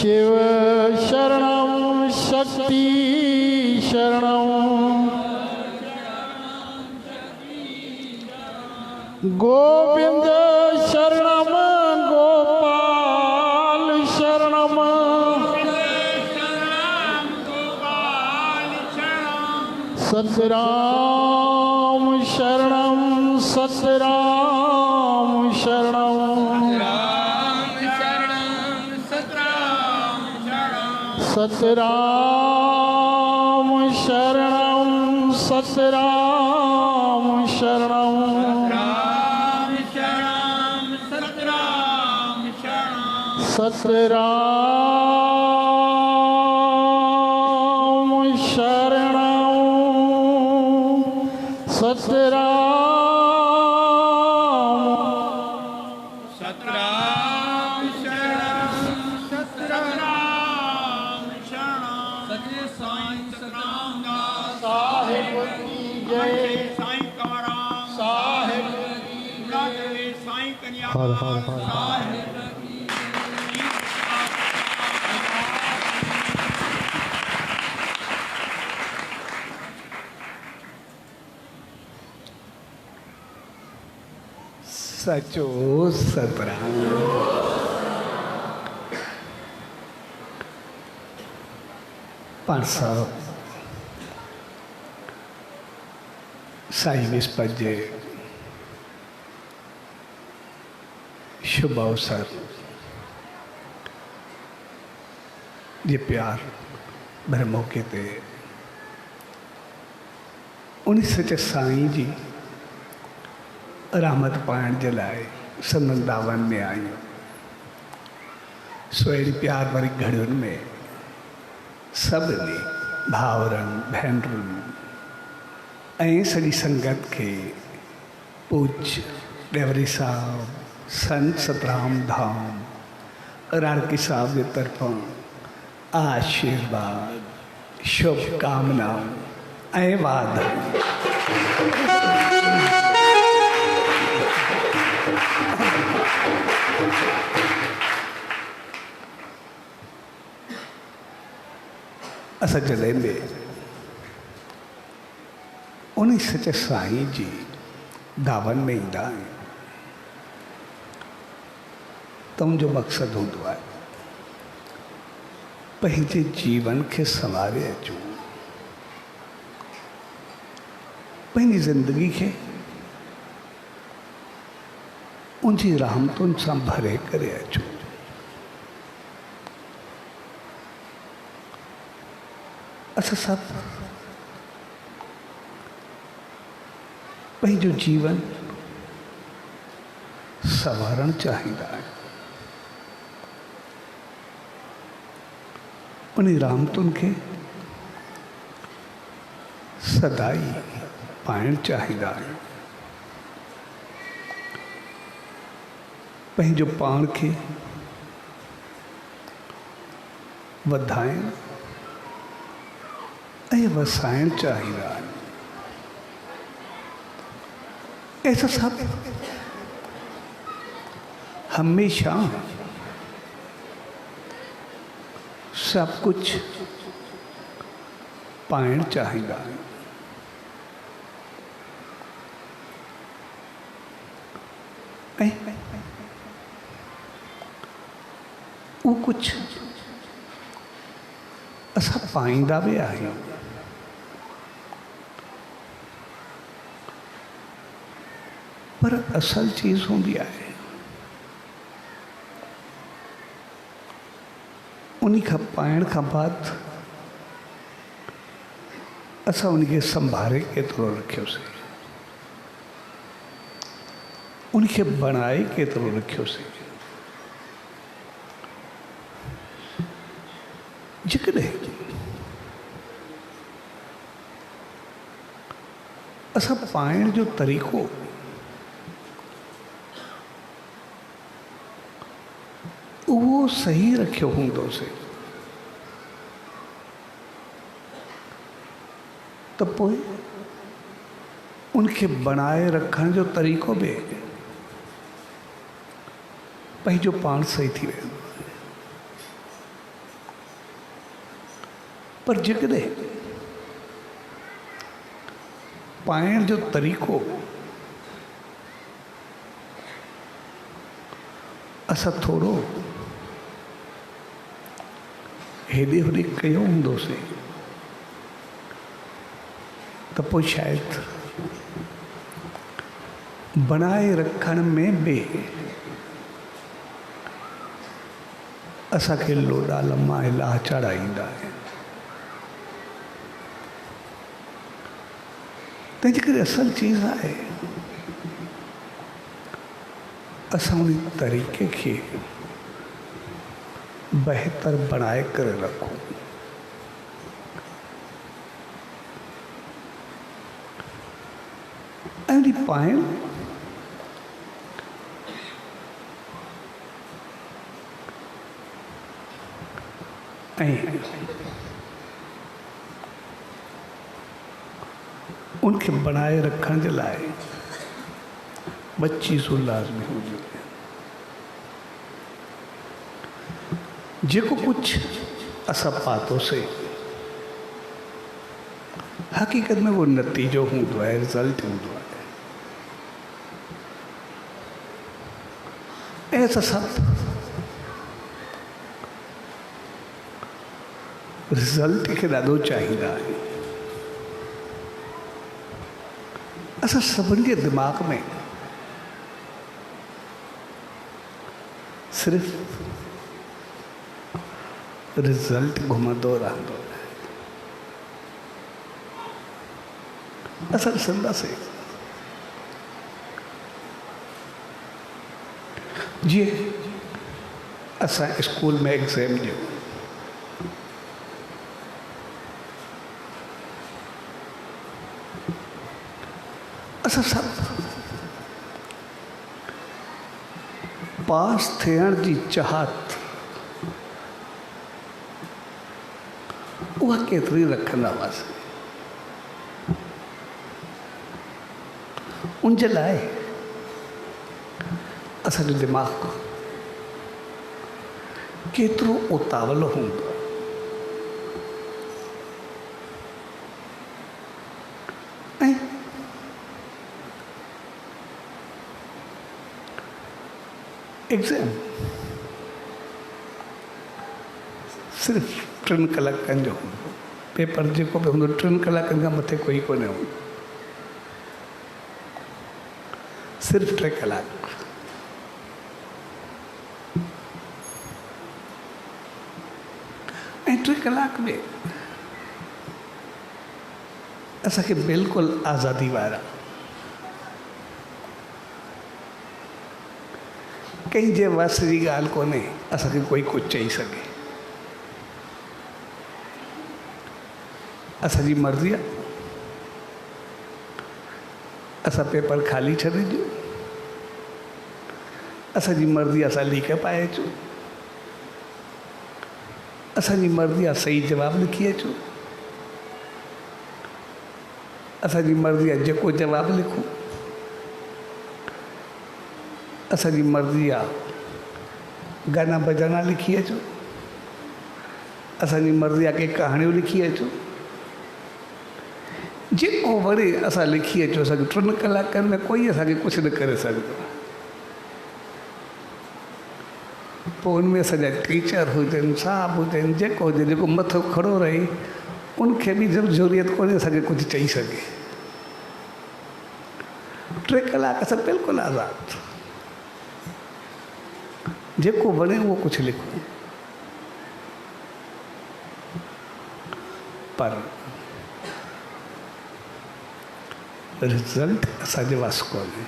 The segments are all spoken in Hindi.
शिव शरणं शक्ति शरणं गोविंद शरणं गोपाल शरणं सतराम शरणं सतराम शरणं सतराम शरणं सतराम शरणं सतराम शरणं सतराम सतराम शरणं सतराम शरणं सच्चे साईं सतराम दास साहिब की जय साईं काराम साहिब लाडले साईं कन्या हर हर हर साहिब सचो सतराम। पांच साहब साई विस्पजे शुभ अवसर ये प्यार भरे मौके ते उन्हीं सच्चे साईं जी रहमत पाण जे लाइ वृंदावन में आयूं। सो अहिड़ी प्यार वारी घड़ियुनि में सभिनी भाउरनि भेनरुनि ऐं सॼी संगत खे पूज्य डेवरी साहब संत सतराम धाम राणकी साहब जे तरफ़ां आशीर्वाद शुभकामनाऊं ऐं वाधायूं। असां जॾहिं बि उन सच्चे साईं जी दावन में ईंदा आहियूं त मुंहिंजो मक़सदु हूंदो आहे पंहिंजे जीवन खे संवारे अचूं, पंहिंजी ज़िंदगी खे उनजी रहमतुनि सां भरे करे अचूं। असां सभु पंहिंजो जीवन संवारणु चाहींदा आहियूं, उन रहमतुनि खे सदाई पाइणु चाहींदा आहियूं। पंहिंजो पाण खे वधाइणु ऐं वसाइणु चाहींदा आहियूं। ऐसा सब हमेशा सब कुछ पाइणु चाहींदा आहियूं। ऐं वो कुछ असां पाईंदा भी आहियूं। पर असल चीज़ होंदी आहे उन्हीं खां पाइण खां बाद असां उनखे संभाले केतिरो रखियोसीं, उनखे बणाए केतिरो रखियोसीं। जेकॾहिं असां पाइण जो तरीक़ो उहो सही रखियो हूंदोसीं त पोइ उनखे बनाए रखण जो तरीक़ो बि पंहिंजो पाण सही थी वेंदो। पर जेकॾहिं पाइण जो तरीक़ो असां थोरो हेॾे होॾे कयो हूंदोसीं त पोइ शायदि बनाए रखण में बि असांखे लोॾा लम्हा इलाह चढ़ाईंदा आहिनि। तंहिंजे करे असल चीज़ आहे असां उन तरीक़े खे बहितर बणाए करे रखूं। ऐं पाइण ऐं उनखे बनाए रखण जे लाइ ॿ चीज़ूं लाज़मी हुजनि। जेको कुझु असां पातोसीं हक़ीक़त में वो नतीजो हूंदो आहे, रिज़ल्ट हूंदो आहे। ऐं असां सभु रिज़ल्ट खे ॾाढो चाहींदा आहियूं। असां सभिनी जे दिमाग़ में सिर्फ़ रिज़ल्ट घुमंदो रहंदो आहे। असां ॾिसंदासीं जीअं असां स्कूल में एग्ज़ाम ॾियो, असां सभु पास थियण जी चाहत उहा केतिरी रखंदा हुआसीं। उन जे लाइ असांजो दिमाग़ केतिरो उतावलो हूंदो। ऐं एग्ज़ाम सिर्फ़ु 3 कलाकनि जो हूंदो। पेपर जेको बि हूंदो 3 कलाकनि खां मथे कोई कोन्हे हूंदो, सिर्फ़ु 3 कलाक। ऐं 3 कलाक में असांखे बिल्कुलु आज़ादी वारा कंहिंजे वस जी ॻाल्हि कोन्हे असांखे कोई कुझु चई सघे। असांजी मर्ज़ी आहे, असां पेपर ख़ाली छॾे ॾियूं, असांजी मर्ज़ी आहे असां लीक पाए अचूं, असांजी मर्ज़ी आहे सही जवाबु लिखी अचूं, असांजी मर्ज़ी आहे जेको जवाबु लिखूं, असांजी मर्ज़ी आहे गाना बजाना लिखी अचूं, असांजी मर्ज़ी आहे के कहाणियूं लिखी अचूं, जेको वणे असां लिखी अचूं। असांखे 3 कलाकनि में कोई असांखे कुझु न करे सघंदो। पोइ उनमें असांजा टीचर हुजनि, साहब हुजनि, जेको हुजे, जेको मथो खड़ो रहे उनखे बि जब ज़रूरत कोन्हे असांखे कुझु चई सघे। 3 कलाक असां बिल्कुलु आज़ादु, जेको वणे उहो कुझु लिखूं। पर रिज़ल्ट असांजे वास कोन्हे।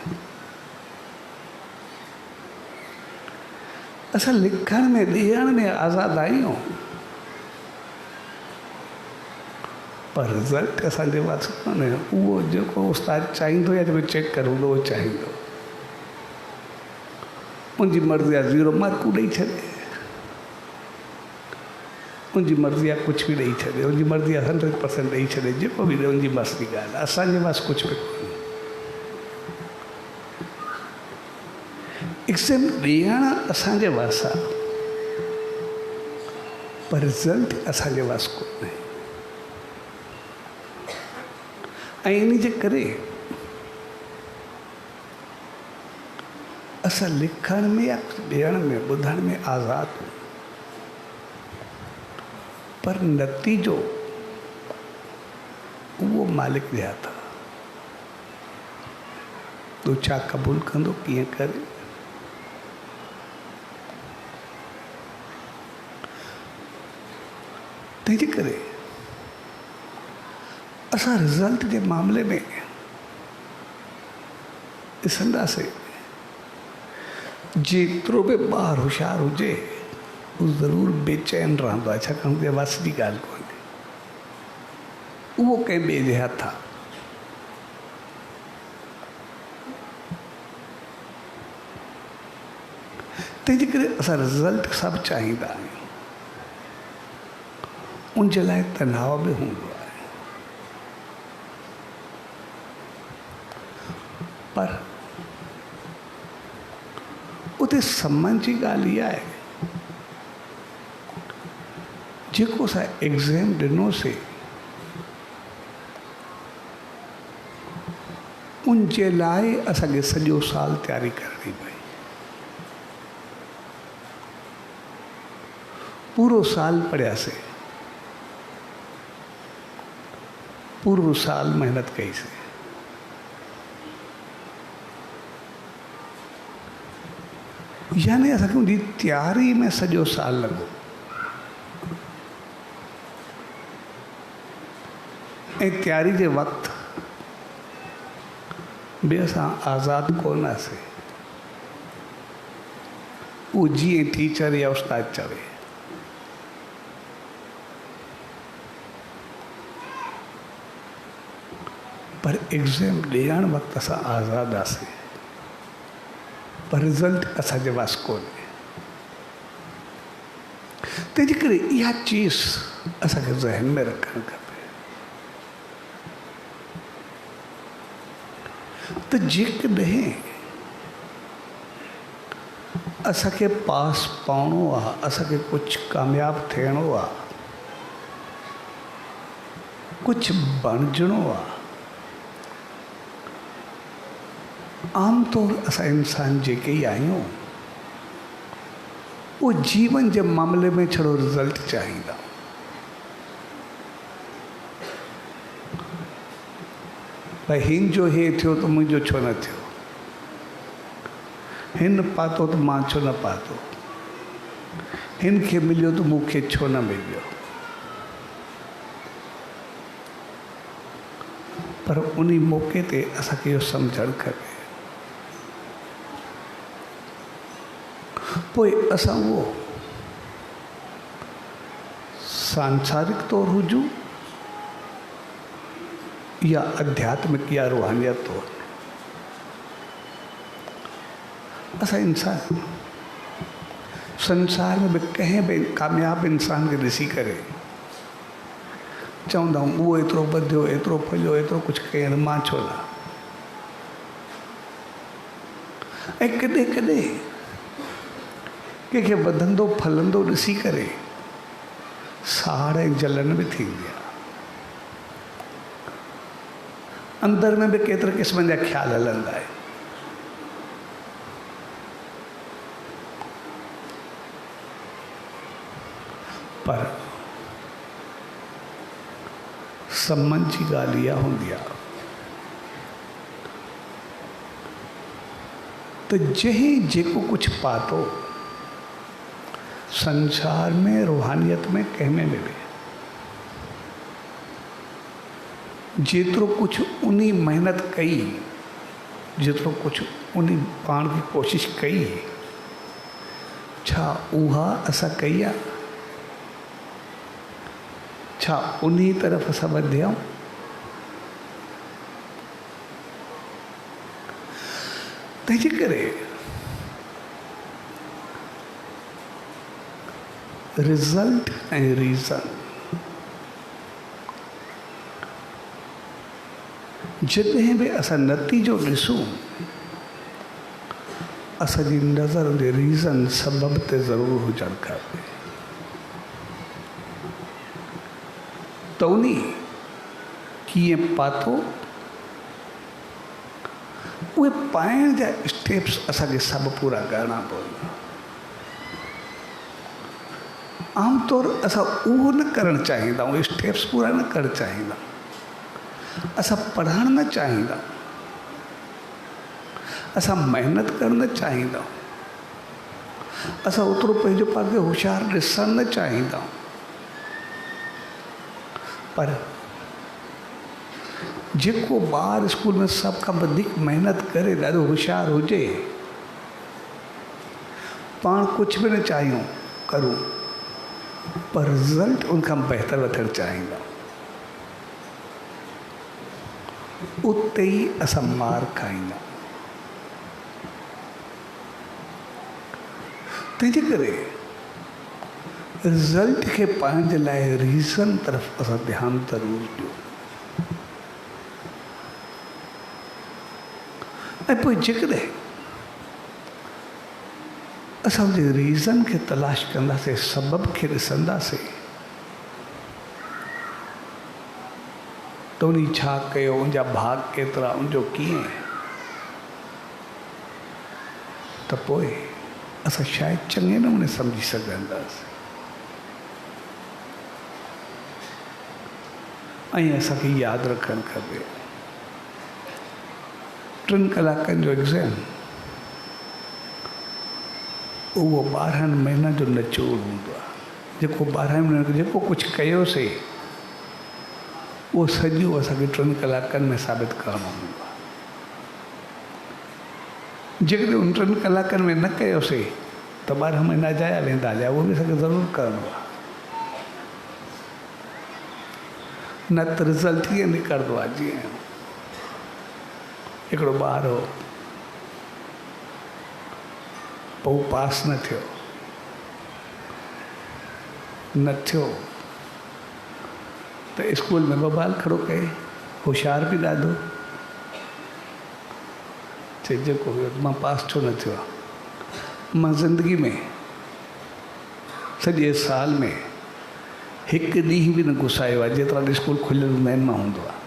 असां लिखण में ॾियण में आज़ादु आहियूं, पर रिज़ल्ट असांजे वास कोन्हे। उहो जेको उस्ताद चाहींदो या जेको चेक करूंदो उहो चाहींदो। उनजी मर्ज़ी आहे 0 मार्कूं ॾेई छॾे, उनजी मर्ज़ी आहे कुझु बि ॾेई छॾे, उनजी मर्ज़ी आहे 100% ॾेई छॾे, जेको बि ॾे उनजी बस जी ॻाल्हि आहे। असांजे पास कुझु बि कोन्हे। एग्ज़ाम ॾियण असांजे वास आहे, पर रिज़ल्ट असांजे वास कोन्हे। ऐं इन जे करे असां लिखण में या ॾियण में ॿुधण में आज़ादु, पर नतीजो उहो मालिक ॾिया था। तूं छा क़बूल कंदो, कीअं करे। तंहिंजे करे असां रिज़ल्ट जे मामले में ॾिसंदासीं, जेतिरो बि ॿारु होशियारु हुजे उहो ज़रूरु बेचैन रहंदो आहे, छाकाणि त वस जी ॻाल्हि कोन्हे, उहो कंहिं ॿिए जे हथ आहे। तंहिंजे करे असां रिज़ल्ट सभु चाहींदा आहियूं, उन जे लाइ तनाव बि हूंदो आहे, पर उते सम्मान जी ॻाल्हि इहा आहे, जेको असां एग्ज़ाम ॾिनोसीं उन जे लाइ असांखे सॼो साल तयारी करणी पई। पूरो साल पढ़ियासीं, पूरो साल महिनत कईसीं, यानी असांखे उनजी तयारी में सॼो साल लॻो। ऐं तयारी जे वक़्तु बि असां आज़ादु कोन हुआसीं, उहो जीअं टीचर या उस्ताद चवे। पर एग्ज़ाम ॾियण वक़्तु असां आज़ादु हुआसीं, पर रिज़ल्ट असांजे वास कोन्हे। तंहिंजे करे इहा चीज़ असांखे ज़हन में रखणु खपे त जेकॾहिं असांखे पास पवणो आहे, असांखे कुझु कामयाबु थियणो आहे, कुझु बणिजणो आहे, आमतौर असां इंसान जेके ई आहियूं उहो जीवन जे मामले में छड़ो रिज़ल्ट चाहींदा। भई हिन जो हे थियो त मुंहिंजो छो न थियो, हिन पातो त मां छो न पातो, हिन खे मिलियो त मूंखे छो न मिलियो। पर उन मौक़े ते असांखे इहो सम्झणु खपे, पोइ असां उहो सांसारिक तौरु हुजूं या आध्यात्मिक या रूहानियत तौरु, असां इंसान संसार में बि कंहिं बि कामयाबु इंसान खे ॾिसी करे चवंदा आहियूं उहो एतिरो वधियो, एतिरो फलियो, एतिरो कुझु कयनि, मां छो न। ऐं कॾहिं कॾहिं कंहिंखे वधंदो फलंदो ॾिसी करे साड़ ऐं जलन बि थींदी आहे, अंदर में बि केतिरे क़िस्मनि जा ख़्याल हलंदा आहिनि। पर सम्मान जी ॻाल्हि इहा हूंदी आहे त जंहिं जेको कुझु पातो संसार में, रूहानियत में, कंहिं में बि जेतिरो कुझु उनी महिनत कई, जेतिरो कुझु उनी पाण खे कोशिशि कई, छा उहा असां कई आहे? छा उन्ही तरफ़ असां वधिया? तंहिंजे करे रिज़ल्ट ऐं रीज़न जॾहिं बि असां नतीजो ॾिसूं, असांजी नज़र जे रीज़न सबब ते ज़रूरु हुजणु खपे। त उन कीअं पातो उहे पाइण जा स्टेप्स असांखे सभु पूरा करणा पवंदा। आमतौर असां उहो न करणु चाहींदा आहियूं, स्टेप्स पूरा न करणु चाहींदा, असां पढ़णु न चाहींदा, असां महिनत करणु न चाहींदा, असां ओतिरो पंहिंजो पाण खे होशियारु ॾिसणु न चाहींदा। पर जेको ॿार स्कूल में सभ खां वधीक महिनत करे, ॾाढो होशियारु हुजे, पाण कुझु बि न चाहियूं करूं, पर रिज़ल्ट उनखां बहितर वठणु चाहींदा, उते ई असां मार खाईंदा। तंहिंजे करे रिज़ल्ट खे पाइण जे लाइ रीज़न तरफ़ असां ध्यानु ज़रूरु ॾियो। ऐं पोइ जेकॾहिं असां उन रीज़न खे तलाश कंदासीं, सबब खे ॾिसंदासीं, त उन छा कयो, उनजा भाग केतिरा, उनजो कीअं, त पोइ असां शायदि चङे नमूने सम्झी सघंदासीं। ऐं असांखे यादि रखणु खपे, 3 कलाकनि जो एग्ज़ाम उहो 12 महीननि जो निचोड़ हूंदो आहे। जेको 12 महीननि जेको कुझु कयोसीं उहो सॼो असांखे 3 कलाकनि में साबित करणो हूंदो आहे। जेकॾहिं उन 3 कलाकनि में न कयोसीं त 12 महीना जाया वेंदा हलिया, उहो बि असांखे ज़रूरु करिणो आहे, न त रिज़ल्ट ईअं निकिरंदो आहे। जीअं हिकिड़ो ॿार हो, पोइ पास न थियो त स्कूल में बबाल खड़ो कई, होशियारु बि ॾाढो, चए जेको मां पास छो न थियो आहे, मां ज़िंदगी में सॼे साल में हिकु ॾींहुं बि न घुसायो आहे, जेतिरा स्कूल खुलियल हूंदा आहिनि मां हूंदो आहे।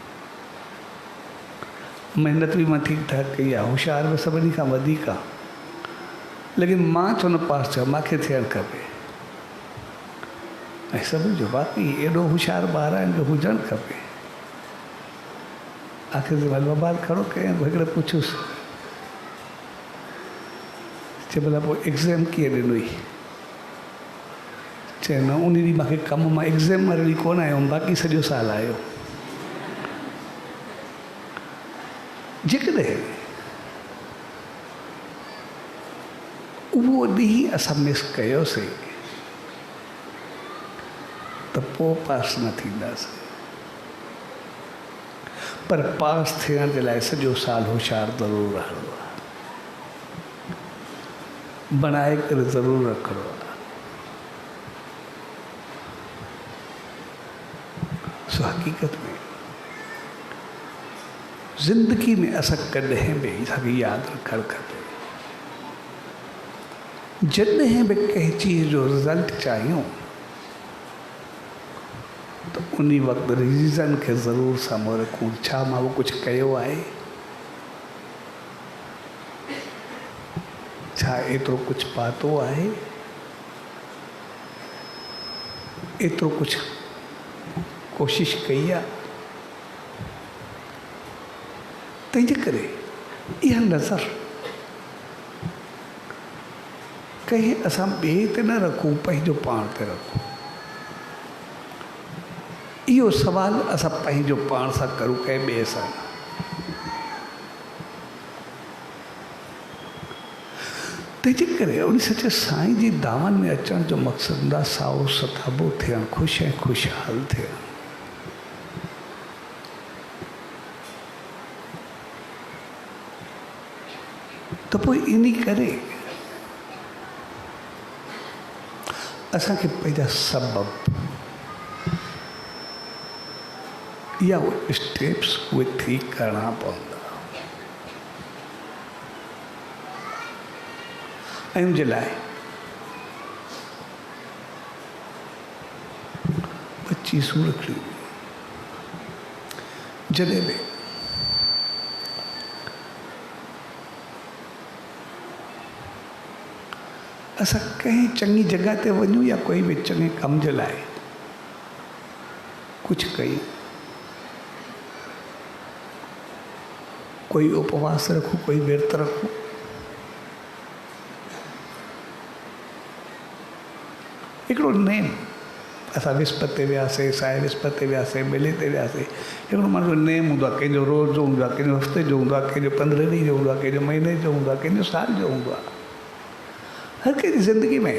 महिनत बि मां ठीकु ठाक कई आहे, होशियारु बि सभिनी खां वधीक आहे, लेकिन मां छो न पास थियो, मूंखे थियणु खपे। ऐं सभिनी जो बाक़ी एॾो होशियारु ॿार आहिनि जो हुजणु खपे। आख़िर महिल बबाल खड़ो कयईं, हिकिड़े पुछियुसि, चए भला पोइ एग्ज़ाम कीअं ॾिनई? चए न, उन ॾींहुं मूंखे कमु, मां एग्ज़ाम वारे ॾींहुं कोन आयो हुउमि, बाक़ी सॼो साल आयो। जेकॾहिं उहो ॾींहुं असां मिस कयोसीं त पोइ पास न थींदासीं। पर पास थियण जे लाइ सॼो साल होशियारु ज़रूरु रहणो आहे, बणाए करे ज़रूरु रखिणो आहे। सो हक़ीक़त में ज़िंदगी में असां कॾहिं बि असांखे यादि रखणु खपे, जॾहिं बि कंहिं चीज़ जो रिज़ल्ट चाहियूं त उन वक़्तु रीज़न खे ज़रूरु साम्हूं रखूं। छा मां उहो कुझु कयो आहे? छा एतिरो कुझु पातो आहे? एतिरो कुझु कोशिश कई आहे? तंहिंजे करे इहा नज़र कंहिं असां ॿिए ते न रखूं, पंहिंजो पाण ते रखूं। इहो सवालु असां पंहिंजो पाण सां करूं, कंहिं ॿिए सां न। तंहिंजे करे उन सचे साईं जी दामन में अचण जो मक़सदु हूंदो आहे साओ सताबो थियणु, ख़ुशि ऐं ख़ुशहाल थियणु। त पोइ इन करे असांखे पंहिंजा सबब या उहे स्टेप्स उहे ठीक करणा पवंदा। ऐं उनजे लाइ 25 रखियूं। जॾहिं बि असां कंहिं चङी जॻह ते वञूं या कोई बि चङे कम जे लाइ कुझु कयूं, कोई उपवास रखूं, कोई विर्त रखूं, हिकिड़ो नेम, असां विस्पति ते वियासीं, साए विस्पति ते वियासीं, मेले ते वियासीं, हिकिड़ो माण्हू जो नेम हूंदो आहे, कंहिंजो रोज़ जो हूंदो आहे, कंहिंजो हफ़्ते जो हूंदो आहे, कंहिंजो 15 ॾींहं जो हूंदो आहे, कंहिंजो महीने जो हूंदो आहे, कंहिंजो साल जो हूंदो आहे। हर कंहिंजी ज़िंदगी में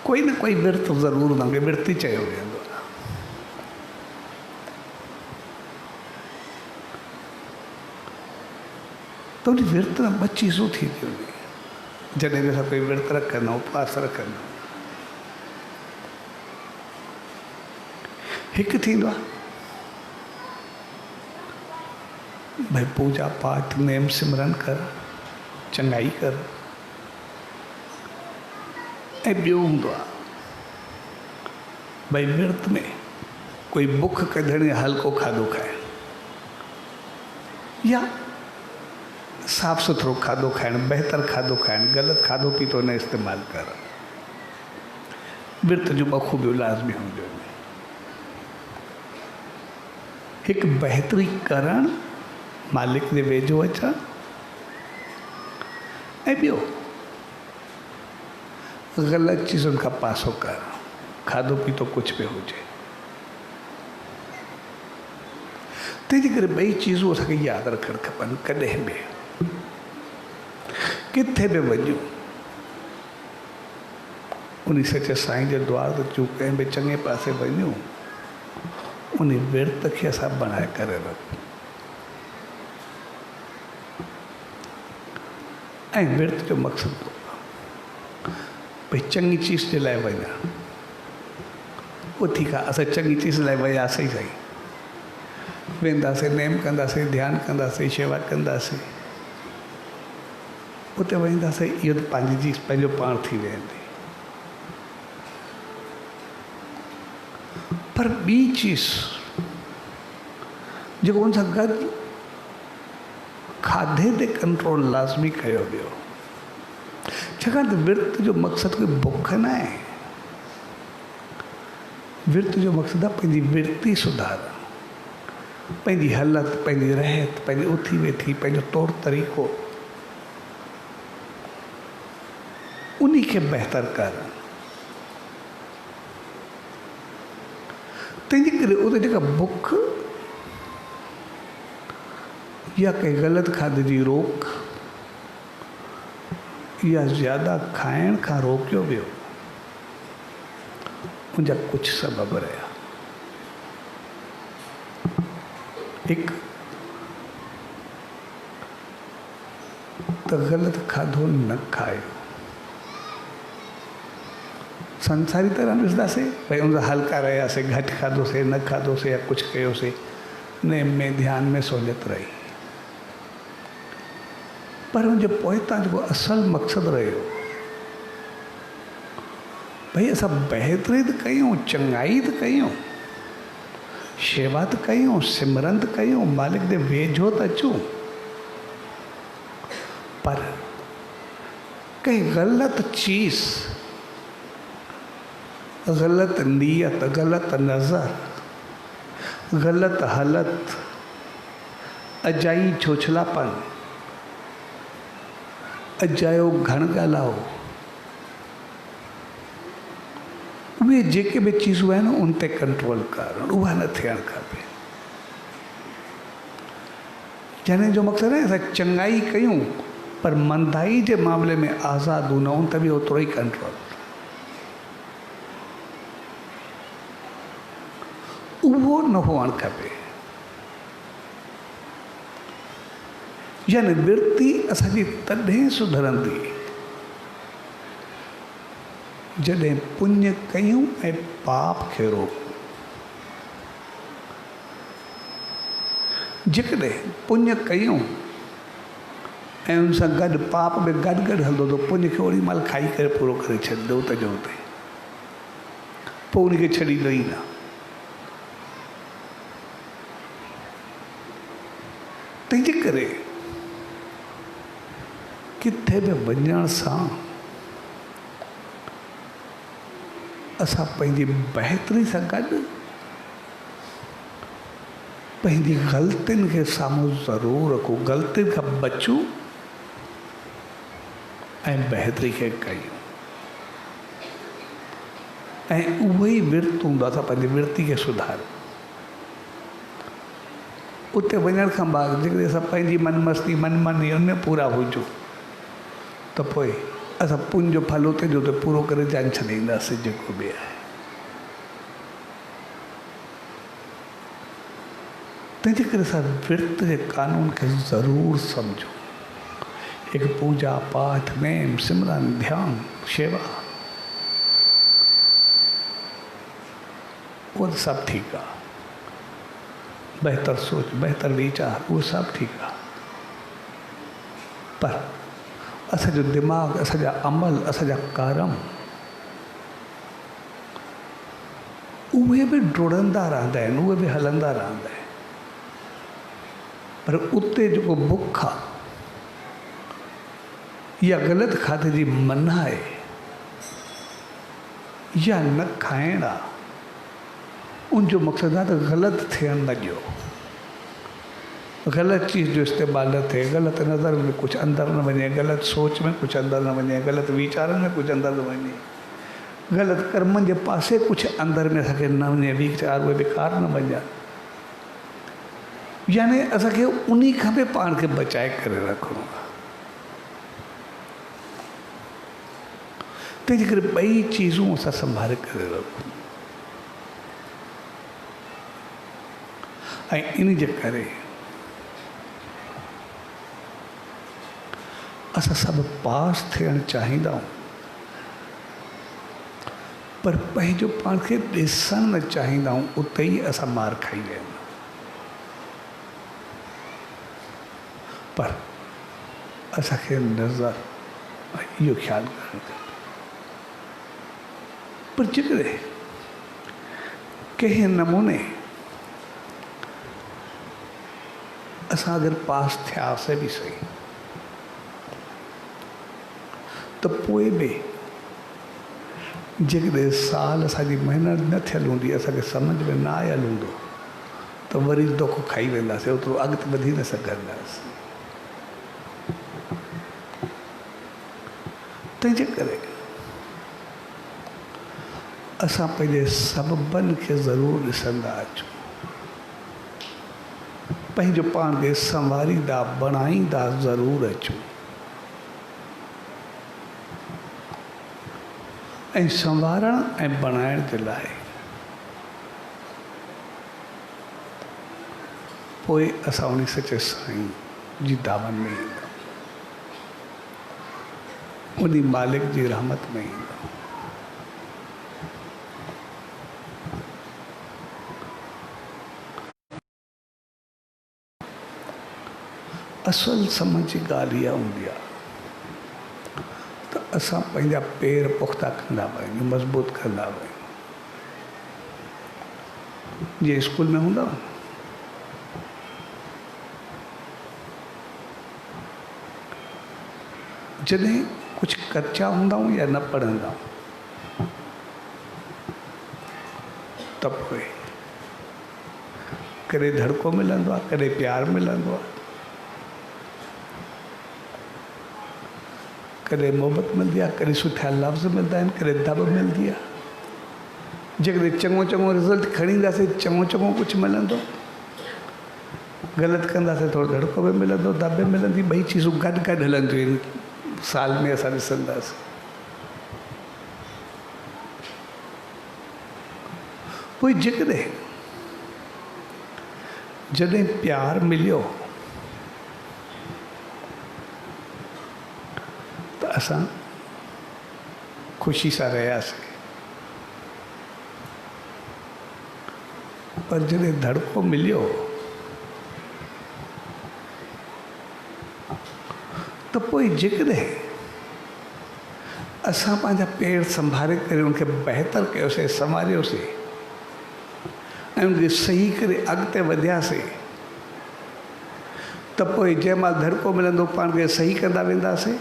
कोई न कोई विर्त ज़रूरु हूंदो आहे, विर्त ई चयो वेंदो आहे। त उन विर्त में 2 चीज़ूं थी थियूं जॾहिं बि असां कोई विर्त रखंदा, उपवास रखंदा, हिकु थींदो आहे भाई पूजा पाठ नेम सिमरन कर, चङाई कर, ऐं ॿियो हूंदो आहे भाई विर्त में कोई बुख कढण या हल्को खाधो खाइण या साफ़ सुथरो खाधो खाइण, बहितर खाधो खाइण, ग़लति खाधो पीतो न इस्तेमालु कर। विर्त जूं 2 खूबियूं लाज़मी हूंदियूं आहिनि, हिकु बहितरी करणु, मालिक जे वेझो अचणु, ऐं ॿियो ग़लति चीज़ुनि खां पासो कर, खाधो पीतो कुझु बि हुजे। तंहिंजे करे 2 चीज़ूं असांखे यादि रखणु खपनि। कॾहिं बि किथे बि वञूं, उन सचे साईं जे द्वार ते अचूं, कंहिं बि चङे पासे वञूं, उन विर्त खे असां बणाए करे रखूं। ऐं विर्त जो मक़सदु भई चङी चीज़ जे लाइ वञणु, उहो ठीकु आहे, असां चङी चीज़ लाइ वियासीं सही, वेंदासीं, नेम कंदासीं, ध्यानु कंदासीं, शेवा कंदासीं, उते वेंदासीं, इहो त पंहिंजी चीज़ पंहिंजो पाण थी वेंदी। पर ॿी चीज़ जेको उन सां गॾु खाधे ते कंट्रोल लाज़मी कयो वियो, छाकाणि त विर्त जो मक़सदु कोई बुख न आहे, विर्त जो मक़सदु आहे पंहिंजी विर्ती सुधारणु, पंहिंजी हालत, पंहिंजी रहत, पंहिंजी उथी वेठी, पंहिंजो तौर तरीक़ो, उन्ही खे बहितर करणु। तंहिंजे करे उते जेका बुख या कंहिं ग़लति खाधे जी रोक या ज़्यादा खाइण खां रोकियो वियो, उनजा कुझु सबब रहिया। हिकु त ग़लति खाधो न खायो, संसारी तरह ॾिसंदासीं भई उनजा हल्का रहियासीं, घटि खाधोसीं, न खाधोसीं या कुझु कयोसीं, नेम में ध्यान में सहूलियत रही, पर उनजे पोइतां जेको असल मक़सदु रहियो भई असां बहितरी त कयूं, चङाई त कयूं, शेवा त कयूं, सिमरन त कयूं, मालिक जे वेझो त अचूं, पर कंहिं ग़लति चीज़, ग़लति नीयत, ग़लति नज़र, ग़लति हालत, अजाई छोछलापन, अजायो घण ॻाल्हाओ, उहे जेके बि चीज़ूं आहिनि उन ते कंट्रोल करणु, उहा न थियणु खपे। जंहिं जो मक़सदु आहे असां चङाई कयूं पर मंदाई जे मामले में आज़ादु न हुन त बि ओतिरो ई कंट्रोल, उहो न हुअणु खपे। यानी विर्ती असांजी तॾहिं सुधरंदी जॾहिं पुण्य कयूं ऐं पाप खे रोकूं। जेकॾहिं पुण्य कयूं ऐं उन सां गॾु पाप में गॾु गॾु हलंदो त पुण्य खे ओॾी महिल खाई करे पूरो करे छॾींदो त जो हुते, पोइ उनखे छॾींदो ई न। तंहिंजे करे किथे बि वञण सां असां पंहिंजी बहितरी सां गॾु पंहिंजी ग़लतियुनि खे साम्हूं ज़रूरु रखूं, ग़लतियुनि खां बचूं ऐं बहितरी खे कयूं। ऐं उहो ई विर्त हूंदो आहे, असां पंहिंजी विर्ती खे सुधारूं। उते वञण खां बाद जेकॾहिं असां पंहिंजी मनमस्ती मनमानी उन में पूरा हुजूं त पोइ असां पुञ जो फल उते जो उते पूरो करे जान छॾींदासीं जेको बि आहे। तंहिंजे करे असां विर्त जे कानून खे ज़रूरु सम्झूं। हिकु पूजा पाठ नेम सिमरन ध्यान शेवा उहो त सभु ठीकु आहे, बहितर सोच बहितर वीचार उहो सभु ठीकु आहे, पर असांजो दिमाग़ असांजा अमल असांजा कर्म उहे बि डुड़ंदा रहंदा आहिनि, उहे बि हलंदा रहंदा आहिनि। पर उते जेको बुख आहे या ग़लति खाधे जी मना आहे या न खाइण आहे, उनजो मक़सदु आहे त ग़लति थियणु न ॾियो, ग़लति चीज़ जो इस्तेमालु न थिए, ग़लति नज़र में कुझु अंदरि न वञे, ग़लति सोच में कुझु अंदरि न वञे, ग़लति वीचारनि में कुझु अंदरि न वञे, ग़लति कर्मनि जे पासे कुझु अंदरि में असांखे न वञे, वीचार उहे बेकार न वञनि। यानी असांखे उन खां बि पाण खे बचाए करे रखिणो आहे। तंहिंजे करे ॿई चीज़ूं असां संभाले करे रखूं। ऐं इन जे करे असां सभु पास थियणु चाहींदा आहियूं, पर पंहिंजो पाण खे ॾिसणु न चाहींदा आहियूं, उते ई असां मार खाई विया आहियूं। पर असांखे नज़र इहो ख़्यालु करणु खपे। पर जेकॾहिं कंहिं नमूने असां अगरि पास थियासीं बि सही त पोइ बि जेकॾहिं साल असांजी महिनत न थियल हूंदी, असांखे सम्झ में न आयल हूंदो त वरी धोखो खाई वेंदासीं, ओतिरो अॻिते वधी न सघंदासीं। तंहिंजे करे असां पंहिंजे सबबनि खे ज़रूरु ॾिसंदा अचूं, पंहिंजो पाण खे संवारींदा बणाईंदा ज़रूरु अचूं। ऐं संवारण ऐं बणाइण जे लाइ पोइ असां उन सचे साईं जी दामन में ईंदा, उन मालिक जी रहमत में ईंदा। असल समझ जी ॻाल्हि इहा हूंदी आहे त असां पंहिंजा पेर पुख़्ता कंदा वञूं, मज़बूत कंदा वञूं। जीअं स्कूल में हूंदा जॾहिं कुझु कचा हूंदा आहियूं या न पढ़ंदा आहियूं त पोइ कॾहिं धड़को मिलंदो आहे, कॾहिं प्यार मिलंदो आहे, कॾहिं मोहबत मिलंदी आहे, कॾहिं सुठा लफ़्ज़ मिलंदा आहिनि, कॾहिं दॿ मिलंदी आहे। जेकॾहिं चङो चङो रिज़ल्ट खणी ईंदासीं, चङो चङो कुझु मिलंदो, ग़लति कंदासीं थोरो धड़को बि मिलंदो, दॿ बि मिलंदी, ॿई चीज़ूं गॾु गॾु हलंदियूं आहिनि। साल में असां ॾिसंदासीं। पोइ जॾहिं प्यार मिलियो त असां ख़ुशी सां रहियासीं, पर जॾहिं धड़को मिलियो त पोइ जेकॾहिं असां पंहिंजा पेर संभाले करे उनखे बहितर कयोसीं, संवारियोसीं ऐं उनखे सही करे अॻिते वधियासीं त पोइ जंहिं महिल धड़को मिलंदो पाण खे सही कंदा वेंदासीं।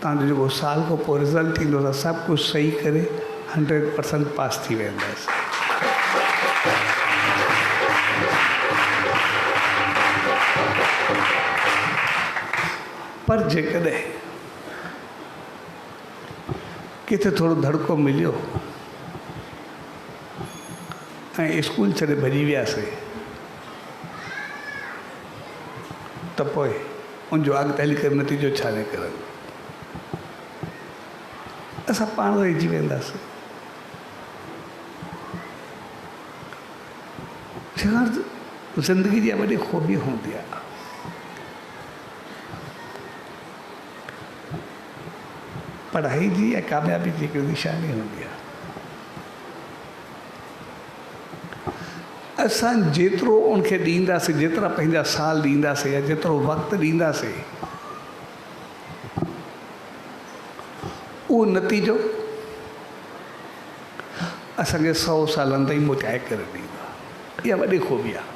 तव्हांजो जेको साल खां पोइ रिज़ल्ट ईंदो आहे सभु कुझु सही करे 100% पास थी वेंदासीं। पर जेकॾहिं किथे थोरो धड़को मिलियो ऐं स्कूल छॾे भॼी वियासीं त पोइ उनजो अॻिते हली करे नतीजो छा निकिरंदो? असां पाण रहिजी वेंदासीं। छाकाणि ज़िंदगी जी वॾी ख़ूबी हूंदी आहे पढ़ाई जी या कामयाबी जी हिकिड़ी निशानी हूंदी आहे। असां जेतिरो उनखे ॾींदासीं, जेतिरा पंहिंजा साल ॾींदासीं या जेतिरो वक़्तु ॾींदासीं, उहो नतीजो असांखे 100 सालनि ताईं मोटाए करे ॾींदो आहे। इहा वॾी ख़ूबी आहे।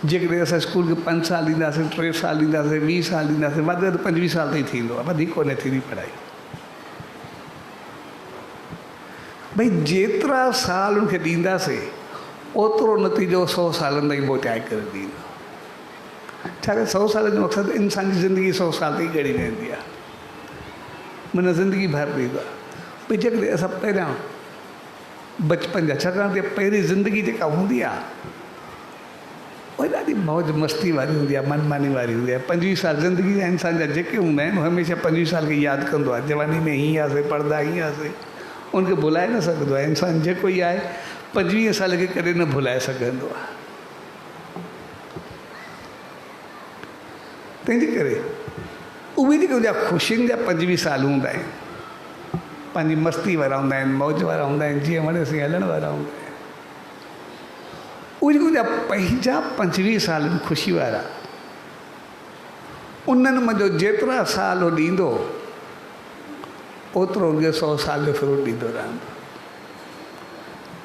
जेकॾहिं असां स्कूल खे 5 साल ॾींदासीं, 3 साल ॾींदासीं, 20 साल ॾींदासीं, वधि वधि 25 साल ताईं थींदो आहे, वधीक कोन्हे थींदी पढ़ाई। भई जेतिरा साल उनखे ॾींदासीं ओतिरो नतीजो 100 सालनि ताईं मोटाए करे ॾींदो। छाकाणि 100 साल जो मक़सदु इंसान जी ज़िंदगी 100 साल ताईं ॻणी वेंदी आहे, माना ज़िंदगी भर ॾींदो आहे। भई जेकॾहिं असां पहिरियां बचपन जा, छाकाणि त पहिरीं ज़िंदगी जेका हूंदी आहे उहा ॾाढी मौज मस्ती वारी हूंदी आहे, मनमानी वारी हूंदी आहे। 25 साल ज़िंदगी जा इंसान जा जेके हूंदा आहिनि हमेशह 25 साल खे यादि कंदो आहे। जवानी में हीअं हुआसीं, पढ़ंदा हीअं हुआसीं, उनखे भुलाए न सघंदो आहे। इंसान जेको ई आहे 25 साल खे कॾहिं न भुलाए सघंदो आहे। तंहिंजे करे उहे जेके उनजा ख़ुशियुनि जा 25 साल हूंदा आहिनि, पंहिंजी मस्ती वारा हूंदा आहिनि, मौज वारा हूंदा आहिनि, जीअं वणे से हलण वारा हूंदा आहिनि। उहे जेके पंहिंजा 25 साल ख़ुशी वारा, उन्हनि मंझि जेतिरा साल उहो ॾींदो ओतिरो उनखे 100 साल जो फ्रूट ॾींदो रहंदो।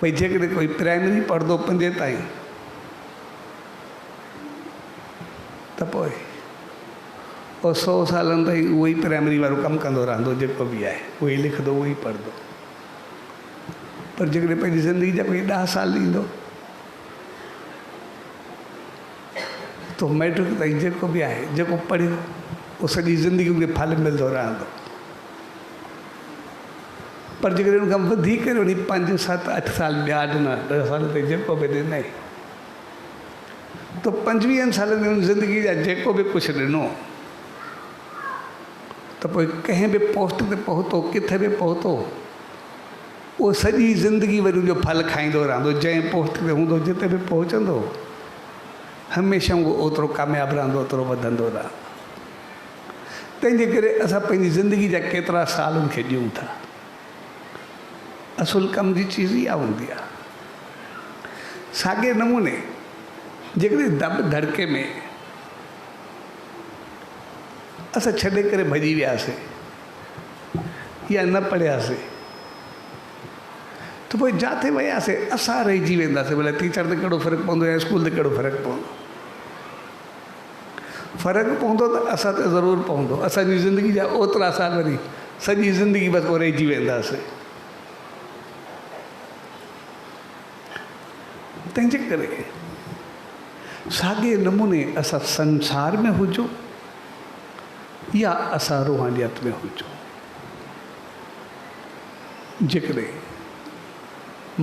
भई जेकॾहिं कोई प्राइमरी पढ़ंदो 5 ताईं त पोइ उहो 100 सालनि ताईं उहो ई प्राइमरी वारो कमु कंदो रहंदो, जेको बि आहे उहो ई लिखंदो, उहो ई पढ़ंदो। पर जेकॾहिं पंहिंजी ज़िंदगी जा कोई 10 साल ॾींदो तो मैट्रिक ताईं जेको बि आहे, जेको पढ़ियो उहो सॼी ज़िंदगी उनखे फल मिलंदो रहंदो। पर जेकॾहिं उनखां वधीक वञी 5, 7, 8 साल ॿिया ॾिना, 10 साल ताईं जेको बि ॾिनई, तो 25 सालनि में ज़िंदगी जा जेको बि कुझु ॾिनो त पोइ कंहिं बि पोस्ट ते पहुतो, किथे बि पहुतो, उहो सॼी ज़िंदगी वरी उनजो फल खाईंदो रहंदो। जंहिं पोस्ट ते हूंदो, जिते बि पहुचंदो, हमेशह उहो ओतिरो कामयाबु रहंदो, ओतिरो वधंदो रहंदो। तंहिंजे करे असां पंहिंजी ज़िंदगी जा केतिरा साल उनखे ॾियूं था। असुल कम जी चीज़ इहा हूंदी आहे। साॻे नमूने जेकॾहिं दब धड़के में असां छॾे करे भॼी वियासीं या न पढ़ियासीं त पोइ जिथे वियासीं असां रहिजी वेंदासीं। भले टीचर ते कहिड़ो फ़र्क़ु पवंदो या स्कूल ते कहिड़ो फ़र्क़ु पवंदो, फ़र्क़ु पवंदो त असां ते ज़रूरु पवंदो। असांजी ज़िंदगी जा ओतिरा साल वरी सॼी ज़िंदगी बसि पोइ रहिजी वेंदासीं। तंहिंजे करे साॻे नमूने असां संसार में हुजो या असां रूहानियत में हुजो, जेकॾहिं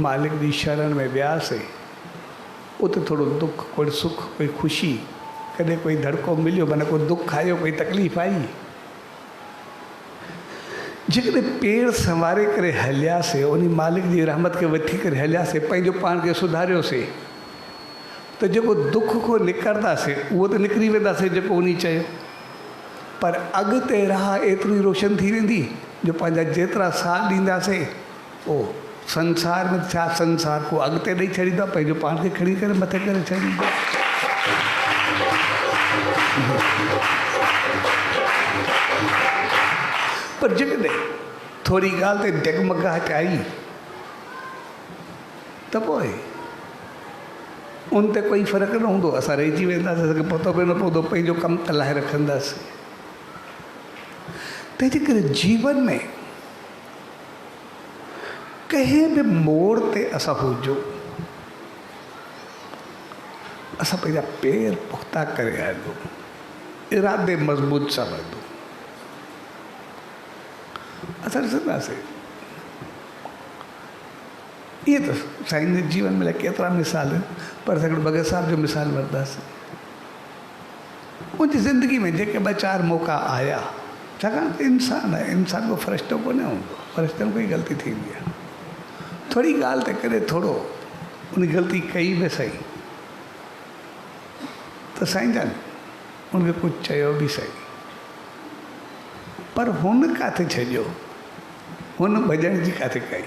मालिक जी शरण में वियासीं उते थोरो दुख, कोई सुख, कोई ख़ुशी, कॾहिं कोई धड़को मिलियो, माना कोई दुख आयो, कोई तकलीफ़ आई, जेकॾहिं पेर संवारे करे हलियासीं, उन मालिक जी रहमत खे वठी करे हलियासीं, पंहिंजो पाण खे सुधारियोसीं, त जेको दुख खां निकिरंदासीं उहो त निकिरी वेंदासीं जेको उन चयो। पर अॻिते राह एतिरी रोशन थी वेंदी जो पंहिंजा जेतिरा साल ॾींदासीं उहो संसार में छा, संसार को अॻिते ॾेई छॾींदा, पंहिंजो पाण खे खणी करे मथे करे छॾींदा। पर जेकॾहिं थोरी ॻाल्हि ते डगमगाहट आई त पोइ उन ते कोई फ़र्क़ु न हूंदो, असां रहिजी वेंदासीं, असांखे पतो बि न पवंदो, पंहिंजो कमु हलाए रखंदासीं। तंहिंजे करे जीवन में कंहिं बि मोड़ ते असां हुजूं, असां पंहिंजा पेर पुख़्ता करे हलूं, इरादे मज़बूत सां वधूं, असां ॾिसंदासीं। ईअं त साईं जे जीवन में केतिरा मिसाल आहिनि, पर असां भगत साहिब जो मिसाल वठंदासीं। मुंहिंजी ज़िंदगी में जेके ॿ चारि मौक़ा आया, छाकाणि त इंसानु आहे, इंसान को फ़रिश्तो कोन हूंदो, फ़रिश्तनि कोई ग़लती थींदी आहे। थोरी ॻाल्हि ते करे थोरो उन ग़लती कई बि सही त साईं जान उनखे कुझु चयो बि सही, पर हुन किथे छॾियो, हुन भॼण जी किथे कई।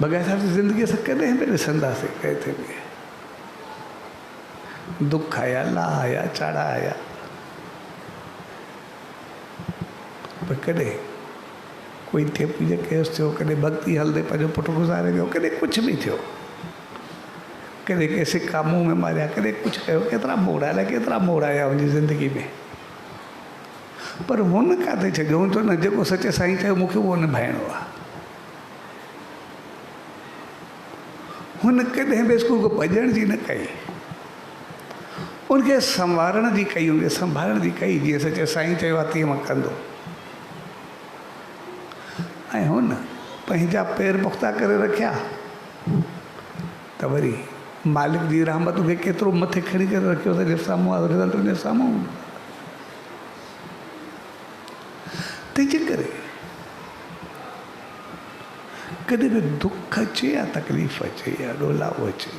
भगत साहिब जी ज़िंदगी असां कॾहिं बि ॾिसंदासीं, किथे बि दुख आया, लाह आया, चाड़ा आया, पर कॾहिं कोई थिए जो केस थियो, कॾहिं भक्ति हलंदे पंहिंजो पुटु गुज़ारे वियो, कॾहिं कुझु बि थियो, कॾहिं कंहिं सिका मुंहं में मारिया, कॾहिं कुझु कयो, केतिरा मोड़ आया, केतिरा मोड़ आया हुनजी ज़िंदगी में, पर हुन किथे छॾियो। हुन चयो न, जेको सचे साईं चयो मूंखे उहो निभाइणो आहे। हुन कॾहिं बि स्कूल को भॼण जी न कई, उनखे संवारण जी कई, उनखे संभालण जी कई, जीअं सचे साईं चयो आहे तीअं मां कंदो। ऐं हुन पंहिंजा पेर पुख़्ता करे रखिया त वरी मालिक जी रहमत खे केतिरो मथे खणी करे रखियो त साम्हूं आहे, रिज़ल्ट उनजे साम्हूं। तंहिंजे करे कॾहिं बि दुख अचे या तकलीफ़ अचे या ॾोलाव अचे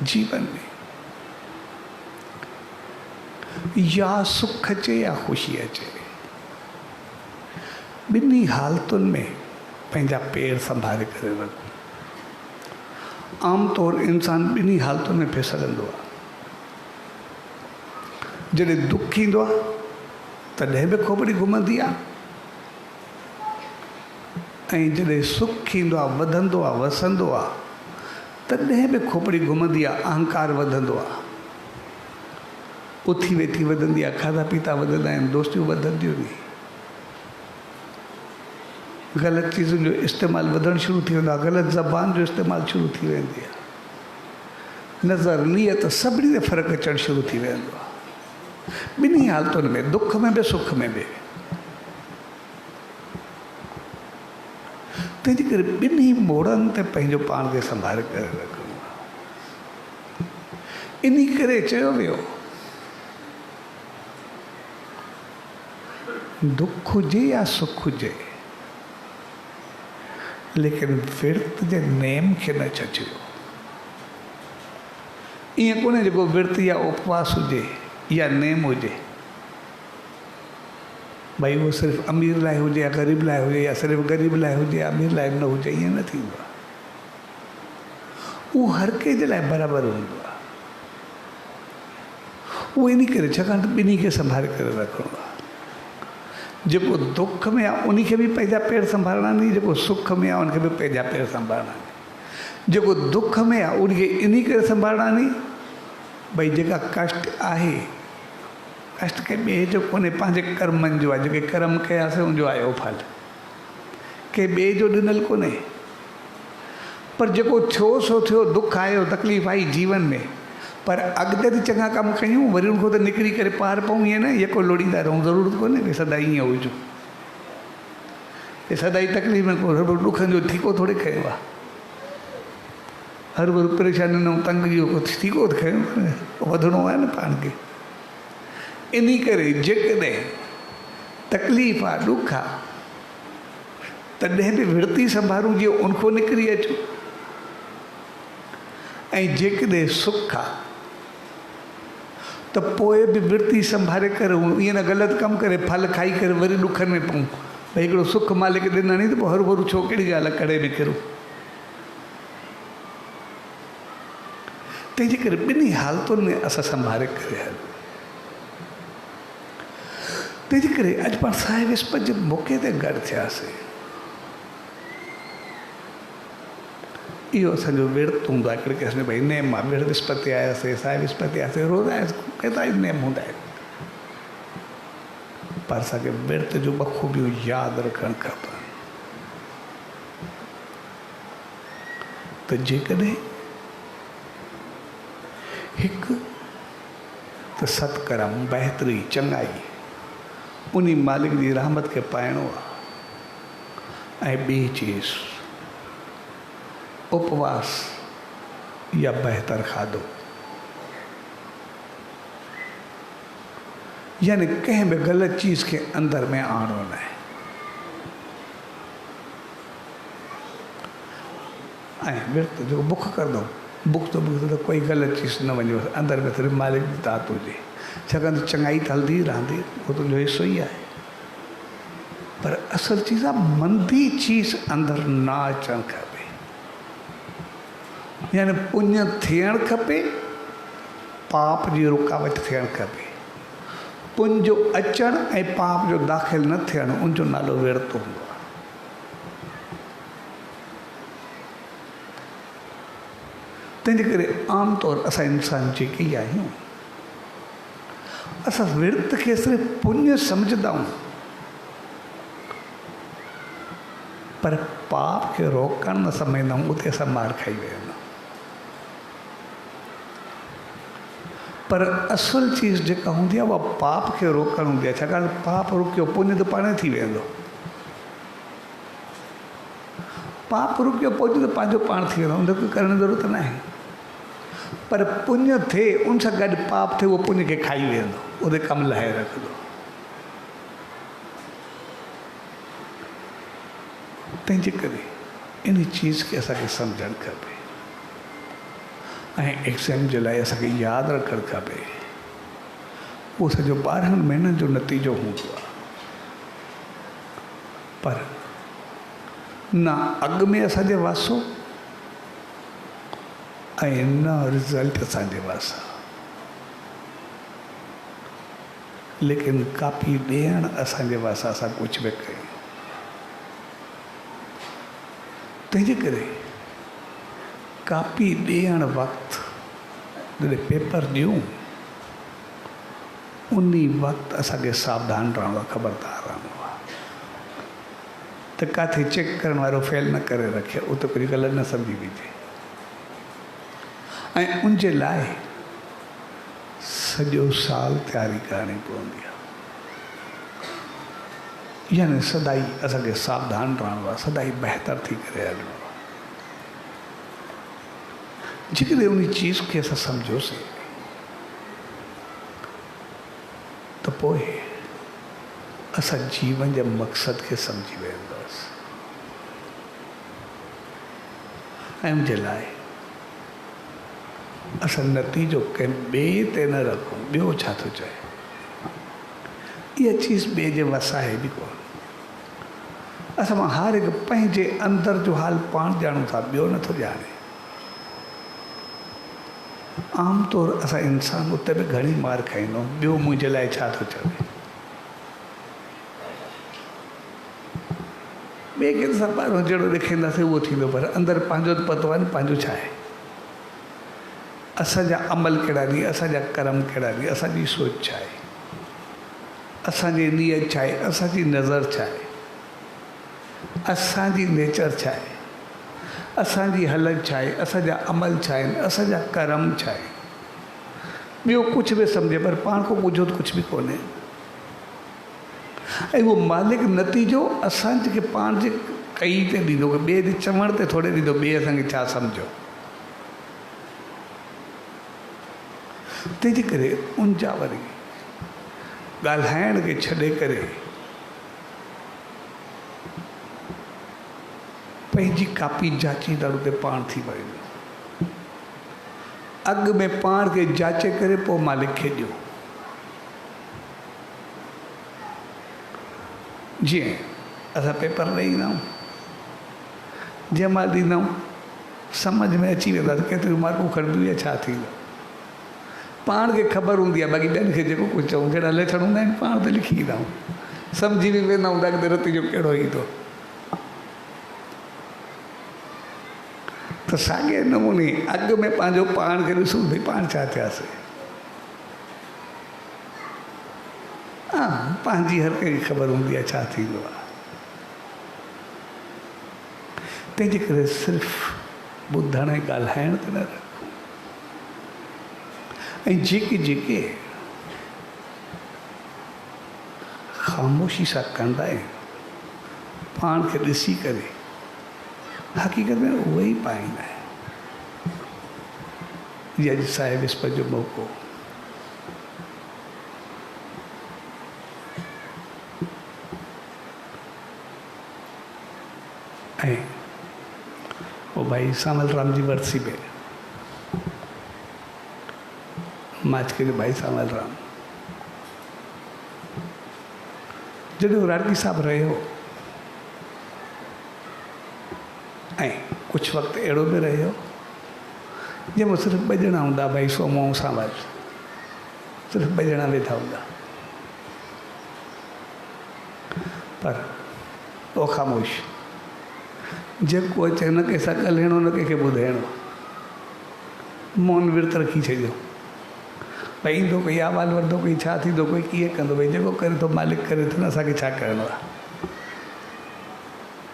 जीवन में, या सुख अचे या ख़ुशी अचे, ॿिन्ही हालतुनि में पंहिंजा पेर संभाले करे रखो। आमतौर इंसान ॿिन्ही हालतुनि में फिसलंदो आहे। जॾहिं दुख ईंदो आहे तॾहिं बि खोपड़ी घुमंदी आहे, ऐं जॾहिं सुख ईंदो आहे, वधंदो आहे, वसंदो आहे, तॾहिं बि खोपड़ी घुमंदी आहे, अहंकार वधंदो आहे, उथी वेठी वधंदी आहे, खाधा पीता वधंदा आहिनि, दोस्तियूं वधंदियूं आहिनि, ग़लति चीज़ुनि जो इस्तेमालु वधणु शुरू थी वेंदो आहे, ग़लति ज़बान जो इस्तेमालु शुरू थी वेंदी आहे, नज़र नियत सभिनी ते फ़र्क़ु अचणु शुरू थी वेंदो आहे। ॿिन्ही हालतुनि में, दुख में बि सुख में बि। तंहिंजे करे ॿिन्ही मोड़नि ते पंहिंजो पाण खे संभाले करे रखणो आहे। इन करे चयो वियो, दुख हुजे या सुख हुजे, लेकिन विर्त जे नेम खे न छॾियो। ईअं कोन्हे जेको विर्त या उपवास हुजे या नेम हुजे, भाई वो सिर्फ़ु अमीर लाइ हुजे या ग़रीब लाइ हुजे, या सिर्फ़ु ग़रीब लाइ हुजे या अमीर लाइ न हुजे, ईअं न थींदो आहे। उहो हर कंहिं जे लाइ बराबरि हूंदो आहे। उहो इन करे, छाकाणि त ॿिन्ही खे संभाले करे रखणो आहे। जेको दुख में आहे उनखे बि पंहिंजा पेर संभालणा नी, जेको सुख में आहे उनखे बि पंहिंजा पेर संभालणा नी। जेको दुख में आहे उनखे इन करे संभालणा नी, भई जेका कष्ट आहे, कष्ट के ॿिए जो कोन्हे, पंहिंजे कर्मनि जो आहे। जेके कर्म कयासीं उनजो आयो फल, के ॿिए जो ॾिनल कोन्हे। पर जेको थियो सो थियो, दुख आयो, तकलीफ़ आई जीवन में, पर अॻिते त चङा कम कयूं, वरी उनको त निकिरी करे पार पऊं। ईअं न जेको लोड़ींदा रहूं, ज़रूरत कोन्हे भई सदाई ईअं हुजूं, हे सदाई तकलीफ़ में को ॾुखनि जो ठीको थोरे खयो आहे। हर बार परेशानी न तंगी जो कुझु ठीको त खयो, वधिणो आहे न पाण खे। इन करे जेकॾहिं तकलीफ़ आहे, ॾुख आहे, तॾहिं बि विर्ती संभालूं जीअं उनको निकिरी अचूं। ऐं जेकॾहिं सुख आहे त पोइ बि विर्ती संभाले करे, ईअं न ग़लति कमु करे फल खाई करे वरी ॾुखनि में पऊं। भई हिकिड़ो सुख मालिक ॾिना नी त पोइ हर भरू छो, कहिड़ी ॻाल्हि आहे करे निकिरूं। तंहिंजे करे ॿिन्ही हालतुनि में असां संभाले करे हलूं। तंहिंजे करे अॼु पाण साहिब विस्पति जे मौक़े ते गॾु थियासीं। इहो असांजो विर्त हूंदो आहे। हिकिड़े क़िस्म भई नेम आहे, विर्त विस्पति आयासीं, साहिब विस्पति आयासीं, रोज़ आयासीं, केतिरा ई नेम हूंदा आहिनि। पर असांखे विर्त जो बख़ूबियूं यादि रखणु खपनि त जेकॾहिं हिकु त सतकर्म बहितरी चङाई उन मालिक जी रहमत खे पाइणो आहे ऐं ॿी चीज़ उपवास या बहितर खाधो यानी कंहिं बि ग़लति चीज़ खे अंदर में आणो न आहे ऐं विर्त जो बुख कंदो बुख त कोई ग़लति चीज़ न वञो अंदर में सिर्फ़ु मालिक जी तात हुजे छाकाणि त चङाई त हलंदी रहंदी उहो तुंहिंजो हिसो ई आहे पर असल चीज़ आहे मंदी चीज़ अंदर न अचणु खपे यानी पुण्य थियणु खपे पाप जी रुकावट थियणु खपे पुण्य जो अचणु ऐं पाप जो दाख़िल न थियणु उनजो नालो विर्त हूंदो आहे तंहिंजे करे आमतौर असां इंसान जेके ई आहियूं असां विर्त खे सिर्फ़ु पुण्य सम्झंदा आहियूं पर पाप खे रोकणु न सम्झंदा आहियूं उते असां मार खाई वेंदा पर असुल चीज़ जेका हूंदी आहे उहा पाप खे रोकणु हूंदी आहे छाकाणि पाप रुकियो पुण्य त पाण थी वेंदो पाप रुकियो पुण्य त पंहिंजो पाण थी वेंदो उनखे करण जी ज़रूरत न आहे पर पुण्य थिए उन सां गॾु पाप थिए उहो पुण्य खे खाई वेंदो उते कमु लाहे रखंदो तंहिंजे करे इन चीज़ खे असांखे सम्झणु खपे ऐं एग्ज़ाम जे लाइ असांखे यादि रखणु खपे उहो सॼो 12 महीननि जो नतीजो हूंदो आहे पर न अॻु में असांजे वासो ऐं न रिज़ल्ट असांजे वासा लेकिन कापी ॾियणु असांजे वासा असां कुझु बि कयूं तंहिंजे करे कापी ॾियणु वक़्तु जॾहिं पेपर ॾियूं उन वक़्तु असांखे सावधान रहणो आहे ख़बरदार रहणो आहे त किथे चेक करण वारो फेल न करे रखे उहो त कुझु ग़लति न सम्झी विझे ऐं उनजे लाइ सॼो साल तयारी करणी पवंदी आहे यानी सदाई असांखे सावधान रहणो आहे सदाई बहितर थी करे हलणो आहे जेकॾहिं उन चीज़ खे असां सम्झोसीं त पोइ असां जीवन जे मक़सद खे सम्झी वेंदासीं ऐं उनजे लाइ असां नतीजो कंहिं ॿिए ते न रखूं ॿियो छा थो चए इहा चीज़ ॿिए जे वस आहे बि कोन असां मां हर हिकु पंहिंजे अंदर जो हाल पाण ॼाणूं था ॿियो नथो ॼाणे आमतौर असां इंसान उते बि घणी मार खाईंदो ॿियो मुंहिंजे लाइ छा थो चवे ॿिए खे त असां ॿाहिरों जहिड़ो ॾेखारींदासीं उहो थींदो पर अंदरि पंहिंजो त पतो आहे न पंहिंजो छा आहे असांजा अमल कहिड़ा ॾींहं असांजा कर्म कहिड़ा ॾींहं असांजी सोच छा आहे असांजी नीयत छा आहे असांजी नज़र छा आहे असांजी नेचर छा आहे असांजी हलत छा आहे असांजा अमल छा आहिनि असांजा कर्म छा आहे ॿियो कुझु बि सम्झे पर पाण खां ॿुझो त कुझु बि कोन्हे ऐं उहो मालिक नतीजो असां जेके पाण जे कई ते ॾींदो ॿिए जे चवण ते थोरे ॾींदो ॿिए असांखे छा सम्झो तंहिंजे करे उन जा वरी ॻाल्हाइण खे छॾे करे पंहिंजी कापी जाचींदड़ उते पाण थी वियो अॻु में पाण खे जाचे करे पोइ मालिक खे ॾियो जीअं असां पेपर ॾेई ईंदा आहियूं जंहिं महिल ॾींदा आहियूं सम्झ में अची वेंदा त केतिरियूं मार्कूं खणंदियूं या छा थींदो पाण खे ख़बर हूंदी आहे बाक़ी ॿियनि खे जेको कुझु चऊं जहिड़ा लक्षण हूंदा आहिनि पाण त लिखी ईंदा आहियूं सम्झी बि वेंदा आहियूं त अॻिते नतीजो कहिड़ो ईंदो त साॻे नमूने अॻु में पंहिंजो पाण खे ॾिसूं भई पाण छा थियासीं हाँ पंहिंजी हर कंहिंखे ख़बर हूंदी आहे छा थींदो आहे। तंहिंजे करे सिर्फ़ु ॿुधण ऐं ॻाल्हाइण ते न रखो। ऐं जेके जेके ख़ामोशी सां कंदा आहिनि पाण खे ॾिसी करे हक़ीक़त में उहो ई पाईंदा आहिनि। जीअं अॼु साहिब विस्पति जो मौक़ो, ऐं वो भाई सामल राम जी वर्सी पे माच के भाई सामल राम जॾहिं रागी साहब रहे हो ऐं कुछ वक्त अहिड़ो बि रहियो जंहिंमें सिर्फ़ु ॿ ॼणा हूंदा भाई सोमो ऐं सामल, सिर्फ़ु ॿ ॼणा वेठा हूंदा, पर वो ख़ामोश, जेको अचे न कंहिंसां ॻाल्हाइणो न कंहिंखे ॿुधाइणो, मौन विर्त रखी छॾियो। भई ईंदो कोई आवाज़ वठंदो कोई छा थींदो कोई कीअं कंदो, भई जेको करे थो मालिक करे थो न, असांखे छा करिणो आहे।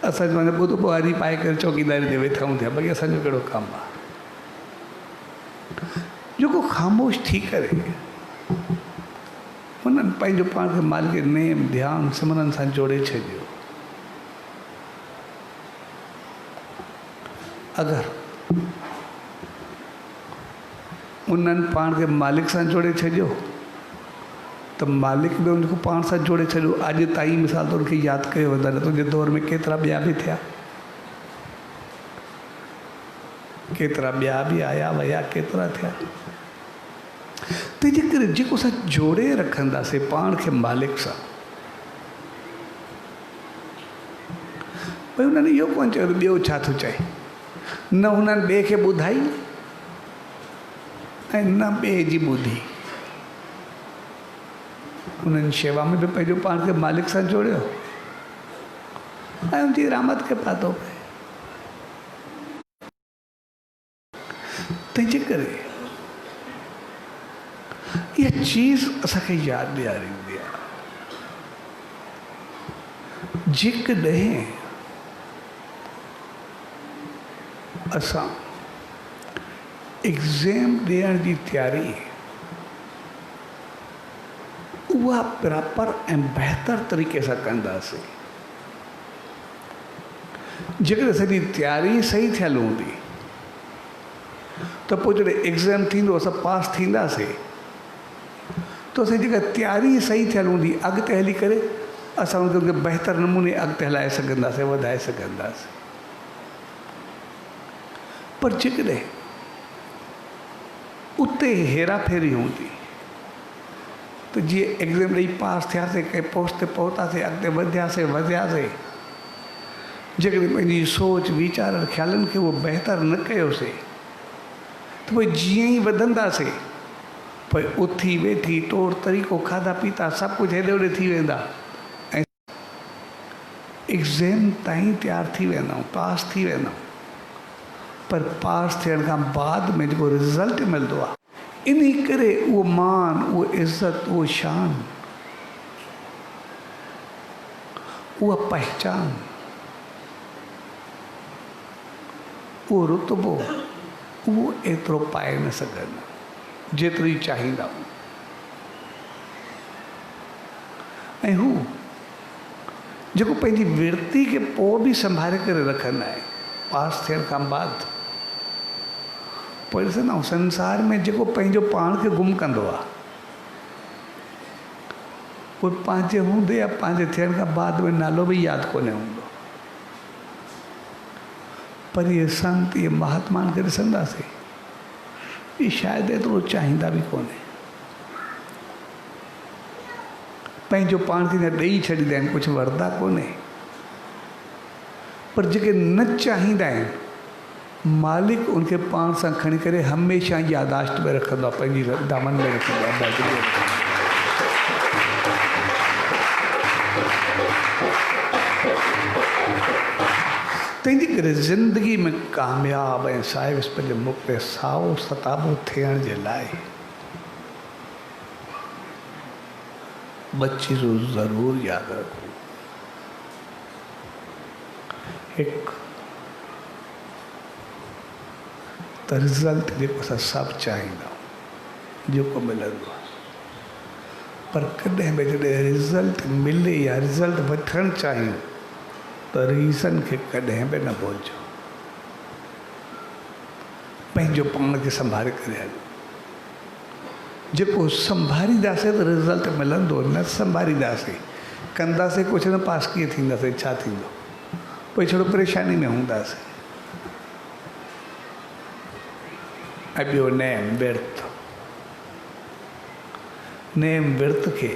असां माना ॿुधो ॿुहारी पाए करे चौकीदारी ते वेठा हूं थिया, भई असांजो कहिड़ो कमु आहे। जेको ख़ामोश थी करे उन्हनि पंहिंजो पाण खे मालिक नेम ध्यानु सिमरन सां जोड़े छॾियो। अगरि उन्हनि पाण खे मालिक सां जोड़े छॾियो त मालिक बि उनखे पाण सां जोड़े छॾियो। अॼु ताईं मिसाल तौर खे यादि कयो वेंदा, न तुंहिंजे दौर में केतिरा ॿिया बि थिया, केतिरा ॿिया बि आया विया, केतिरा थिया। तंहिंजे करे जेको असां जोड़े रखंदासीं पाण खे मालिक सां, भई उन्हनि इहो कोन चयो ॿियो छा थो चए, न हुननि ॿिए खे ॿुधाई ऐं न ॿिए जी ॿुधी। उन्हनि शेवा में बि पंहिंजो पाण खे मालिक सां जोड़ियो ऐं उनजी रहमत खे पातो पए। तंहिंजे करे इहा चीज़ असांखे यादि ॾियारींदी आहे। जेकॾहिं असां एग्ज़ाम ॾियण जी तयारी उहा प्रॉपर ऐं बहितर तरीक़े सां कंदासीं, जेकॾहिं असांजी तयारी सही थियल हूंदी त पोइ जॾहिं एग्ज़ाम थींदो असां पास थींदासीं त असांजी जेका तयारी सही थियल हूंदी अॻिते हली करे असां उनखे बहितर नमूने अॻिते हलाए सघंदासीं, वधाए सघंदासीं। पर जेकॾहिं उते हेरा फेरी हूंदी त जीअं एग्ज़ाम ॾेई पास थियासीं, कंहिं पोस्ट ते पहुतासीं, अॻिते वधियासीं, जेकॾहिं पंहिंजी सोच वीचार ख़्यालनि खे उहो बहितर न कयोसीं त पोइ जीअं ई वधंदासीं पोइ उथी वेठी तौर तरीक़ो खाधा पीता सभु कुझु हेॾे होॾे थी वेंदा ऐं एग्ज़ाम ताईं तयारु थी वेंदा, पास थी वेंदा, पर पास थियण खां बाद में जेको रिज़ल्ट मिलंदो आहे इन करे उहो मान, उहो इज़त, उहो शान, उहा पहचान, उहो रुतबो उहो एतिरो पाए न सघंदा जेतिरी चाहींदा हूं। ऐं हू जेको पंहिंजी विर्ती खे पोइ बि संभाले करे रखंदा आहिनि पास थियण खां बाद, पोइ ॾिसंदा आहियूं संसार में जेको पंहिंजो पाण खे गुम कंदो आहे उहो पंहिंजे हूंदे या पंहिंजे थियण खां बाद में नालो बि यादि कोन्हे हूंदो। पर इहे संत, इहे महात्माउनि खे ॾिसंदासीं, इहे शायदि एतिरो चाहींदा बि कोन्हे, पंहिंजो पाण खे अञा ॾेई छॾींदा आहिनि, कुझु वरदा कोन्हे। पर जेके न चाहींदा आहिनि मालिक उनखे पाण सां खणी करे हमेशह यादाश्त में रखंदो आहे, पंहिंजी दामन में रखंदो आहे। तंहिंजे करे ज़िंदगी में कामयाब ऐं साहिब विस्पति जे मुख ते साओ सताबो थियण जे लाइ ॿ चीज़ूं ज़रूरु यादि रखो। हिकु त रिज़ल्ट जेको असां सभु चाहींदा आहियूं जेको मिलंदो आहे, पर कॾहिं बि जॾहिं रिज़ल्ट मिले या रिज़ल्ट वठणु चाहियूं त रीज़न खे कॾहिं बि न भुलिजो। पंहिंजो पाण खे संभाले करे हलो। जेको संभालींदासीं त रिज़ल्ट मिलंदो, न संभालींदासीं कंदासीं कुझु न, पास कीअं थींदासीं, छा थींदो, पोइ छड़ो परेशानी में हूंदासीं। ऐं ॿियो नेम विर्त। नेम विर्त खे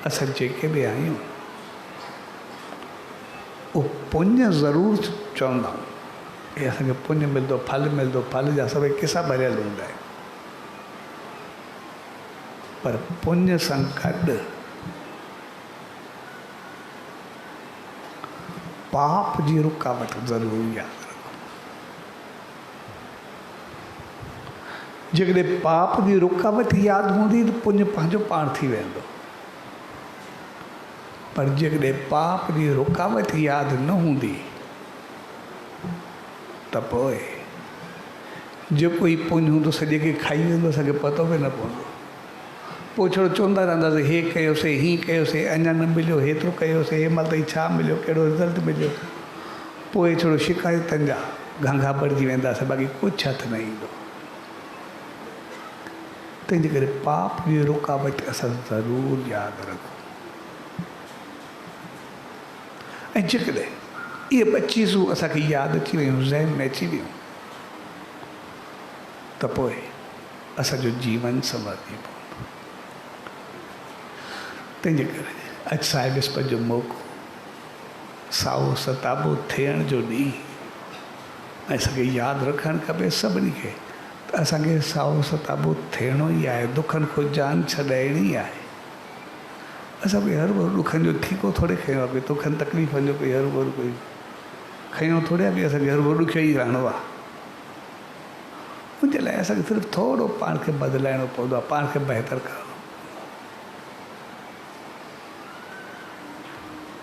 असां जेके बि आहियूं उहो पुण्य ज़रूरु चवंदा आहियूं कि असांखे पुण्य मिलंदो, फल मिलंदो, फल जा सभई किसा भरियल हूंदा आहिनि, पर पुण्य सां गॾु पाप जी रुकावट ज़रूरु यादि रखो। जेकॾहिं पाप जी रुकावट यादि हूंदी त पुण्य पंहिंजो पाण थी वेंदो, पर जेकॾहिं पाप जी रुकावट यादि न हूंदी त पोइ जेको ई पुण्य हूंदो सॼे खे खाई वेंदो, असांखे पतो बि न पवंदो। पोइ छड़ो चवंदा रहंदासीं, हे कयोसीं, हीअं कयोसीं, अञा न मिलियो, हेतिरो कयोसीं, हे महिल ताईं छा मिलियो, कहिड़ो रिज़ल्ट मिलियो। पोइ छड़ो शिकायतनि जा घंघा भरिजी वेंदासीं, बाक़ी कुझु हथ न ईंदो। तंहिंजे करे पाप जी रुकावट असां ज़रूरु यादि रखो। ऐं जेकॾहिं इहे ॿ चीज़ूं असांखे यादि अची वियूं, ज़हन में अची वियूं, त पोइ असांजो जीवन संवरजी पवंदो। तंहिंजे करे अॼु साहिब विस्पति जो मौक़ो, साओ सताबो थियण जो ॾींहुं, ऐं असांखे यादि रखणु खपे सभिनी खे त असांखे साओ सताबो थियणो ई आहे, दुखनि खां जान छॾाइणी आहे। असां कोई हर भरू ॾुखनि जो ठीको थोरे खयो आहे, कोई दुखनि तकलीफ़ुनि जो कोई हर भरू कोई खयो थोरे आहे कि असांखे हर भरू ॾुखियो ई रहणो आहे। उनजे लाइ असांखे सिर्फ़ु थोरो पाण खे बदिलाइणो पवंदो आहे, पाण खे बहितर करणो।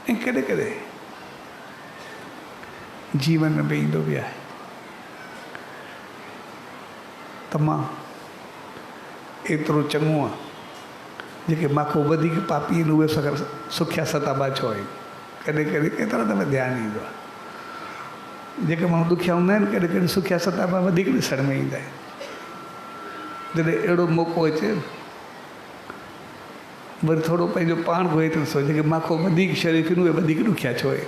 ऐं कॾहिं कॾहिं जीवन में बि ईंदो बि आहे त मां एतिरो चङो आहे, जेके मांखो वधीक पापी आहिनि उहे सुखिया सताबा छो आहिनि। कॾहिं कॾहिं केतिरा दफ़ा ध्यानु ईंदो आहे, जेके माण्हू ॾुखिया हूंदा आहिनि कॾहिं कॾहिं सुखिया सताबा वधीक ॾिसण में ईंदा आहिनि। जॾहिं अहिड़ो मौक़ो अचे वरी थोरो पंहिंजो पाण खे थो सोचे कि मांखो वधीक शरीफ़ आहिनि उहे वधीक ॾुखिया छो आहिनि।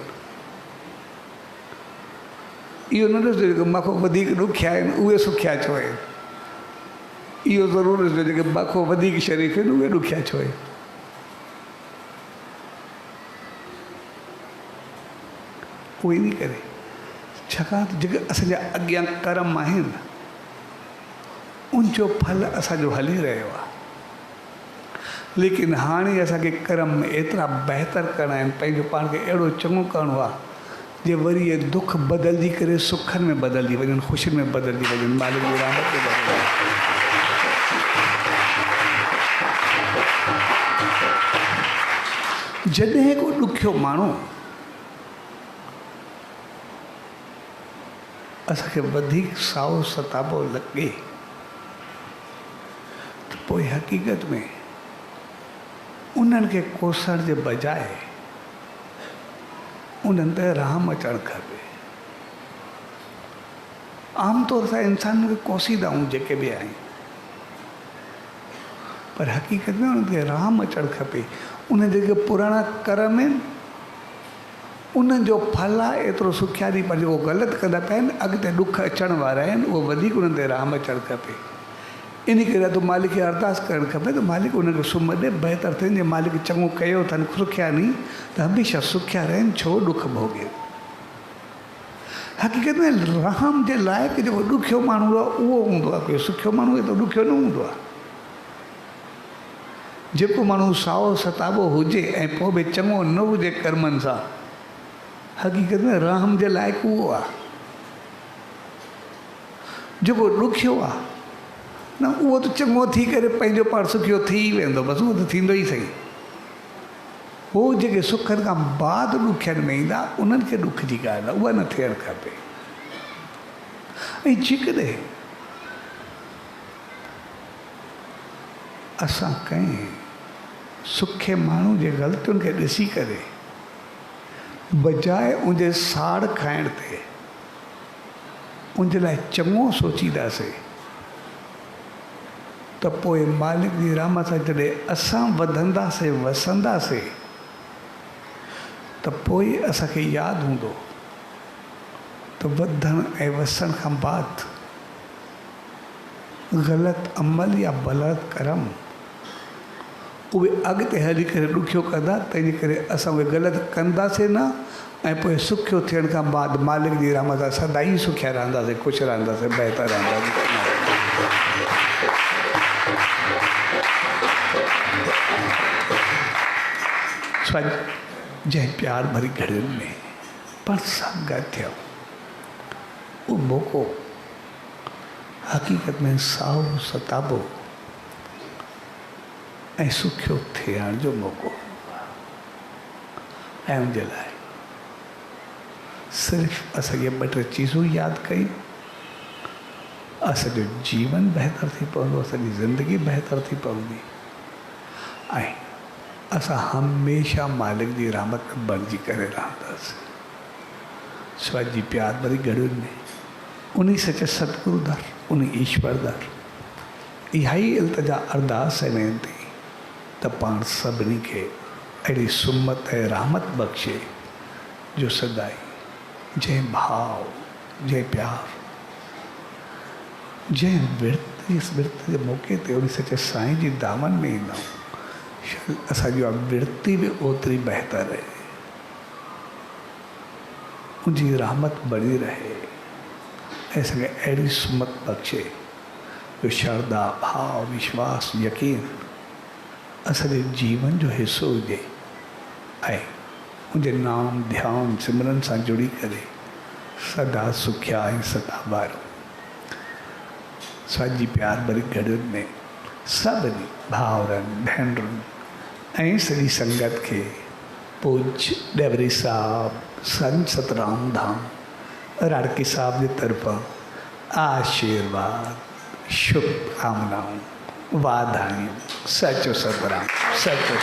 इहो न ॾिसजो कि मांखो वधीक ॾुखिया आहिनि उहे सुखिया छो आहिनि, इहो ज़रूरु ॾिसजो जेके मांखो वधीक शरीफ़ आहिनि उहे ॾुखिया छो आहिनि। कोई नहीं करे, छाकाणि त जेके असांजा अॻियां कर्म आहिनि उनजो फल असांजो हली रहियो आहे। लेकिन हाणे असांखे कर्म में एतिरा बहितर करणा आहिनि, पंहिंजो पाण खे अहिड़ो चङो करिणो आहे जे वरी इहे दुख बदिलजी करे सुखनि में बदिलजी वञनि, ख़ुशियुनि में बदिलजी वञनि, मालिक जी रहमत में बदिलजी वञनि। जॾहिं को ॾुखियो माण्हू असांखे वधीक साओ सताबो लॻे त पोइ हक़ीक़त में उन्हनि खे कोसण जे बजाए उन्हनि ते रहम अचणु खपे। आमतौर सां इंसान खे कोसींदा आहियूं जेके बि आहिनि, पर हक़ीक़त में उन्हनि खे रहम अचणु खपे। उन जेके पुराणा कर्म आहिनि उन्हनि जो फल आहे एतिरो सुखियारी, पर जेको ग़लति कंदा पिया आहिनि अॻिते ॾुख अचण वारा आहिनि उहो वधीक उन्हनि ते रहम अचणु खपे। इन करे तो मालिक खे अरदास करणु खपे त मालिक उनखे सुम ॾे, बहितर थियनि। जे मालिक चङो कयो अथनि सुखिया नी त हमेशह सुखिया रहनि, छो ॾुख भोॻे। हक़ीक़त में रहम जे लाइक़ु जेको ॾुखियो माण्हू आहे उहो हूंदो आहे, कोई सुखियो माण्हू एतिरो ॾुखियो न हूंदो आहे। जेको माण्हू साओ सताबो हुजे ऐं पोइ बि चङो न हुजे कर्मनि सां, हक़ीक़त में रहम जे लाइक़ु उहो आहे। जेको ॾुखियो आहे न उहो त चङो थी करे पंहिंजो पाण सुखियो थी वेंदो, बसि उहो त थींदो ई सही। हो जेके सुखनि खां बाद ॾुखियनि में ईंदा उन्हनि खे ॾुख जी ॻाल्हि आहे, उहा न थियणु खपे। ऐं जेकॾहिं असां कंहिं सुखे माण्हू जे ग़लतियुनि खे ॾिसी करे बजाए उनजे साड़ खाइण ते उनजे लाइ चङो सोचींदासीं त पोइ मालिक जी रहमत सां जॾहिं असां वधंदासीं वसंदासीं त पोइ असांखे यादि हूंदो त वधण ऐं वसण खां बाद ग़लति अमल या ग़लति कर्म उहे अॻिते हली करे ॾुखियो कंदा, तंहिंजे करे असां उहे ग़लति कंदासीं न ऐं पोइ सुखियो थियण खां बाद मालिक जी रहमत सां सदाई सुखिया रहंदासीं, ख़ुशि रहंदासीं, बहितर रहंदासीं। जंहिं प्यार भरी घड़ियुनि में पाण सां गॾु थिया उहो मौक़ो हक़ीक़त में साओ सताबो ऐं सुखियो थियण जो मौक़ो। ऐं उनजे लाइ सिर्फ़ु असांखे ॿ टे चीज़ूं यादि कयूं, असांजो जीवन बहितर थी पवंदो, असांजी ज़िंदगी बहितर थी पवंदी ऐं असां हमेशह मालिक जी रहमत में बणिजी करे रहंदासीं। स्वाजी प्यार भरी घड़ियुनि में उन्हीं सचे सतगुरु दर, उन्हीं ईश्वर दर इहा ई इल्तिजा अरदास ऐं वेनती त पाण सभिनी खे अहिड़ी सुमत ऐं रहमत बख़्शे जो सदाई जंहिं भाव, जंहिं प्यार, जंहिं विर्त जे मौक़े ते उन सचे साईं जी दामन में ईंदा आहियूं, असांजी विर्ती बि ओतिरी बहितर रहे, उनजी रहमत बणी रहे ऐं असांखे अहिड़ी सुमत बख़्शे जो श्रद्धा, भाव, विश्वास, यकीन असांजे जीवन जो हिसो हुजे ऐं उनजे नाम, ध्यान, सिमरन सां जुड़ी करे सदा सुखिया ऐं सदा बारो। स्वाजी प्यार भरी घड़ियुनि में सभिनी भाउरनि, भेनरुनि ऐं सॼी संगत खे पूज्य डेवरी साहब, संत सतराम धाम राड़की साहब जी तरफ़ां आशीर्वाद, शुभकामनाऊं, वाधायूं। सचो सतराम, सचो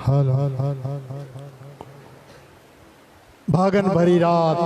हल भागन भरी रात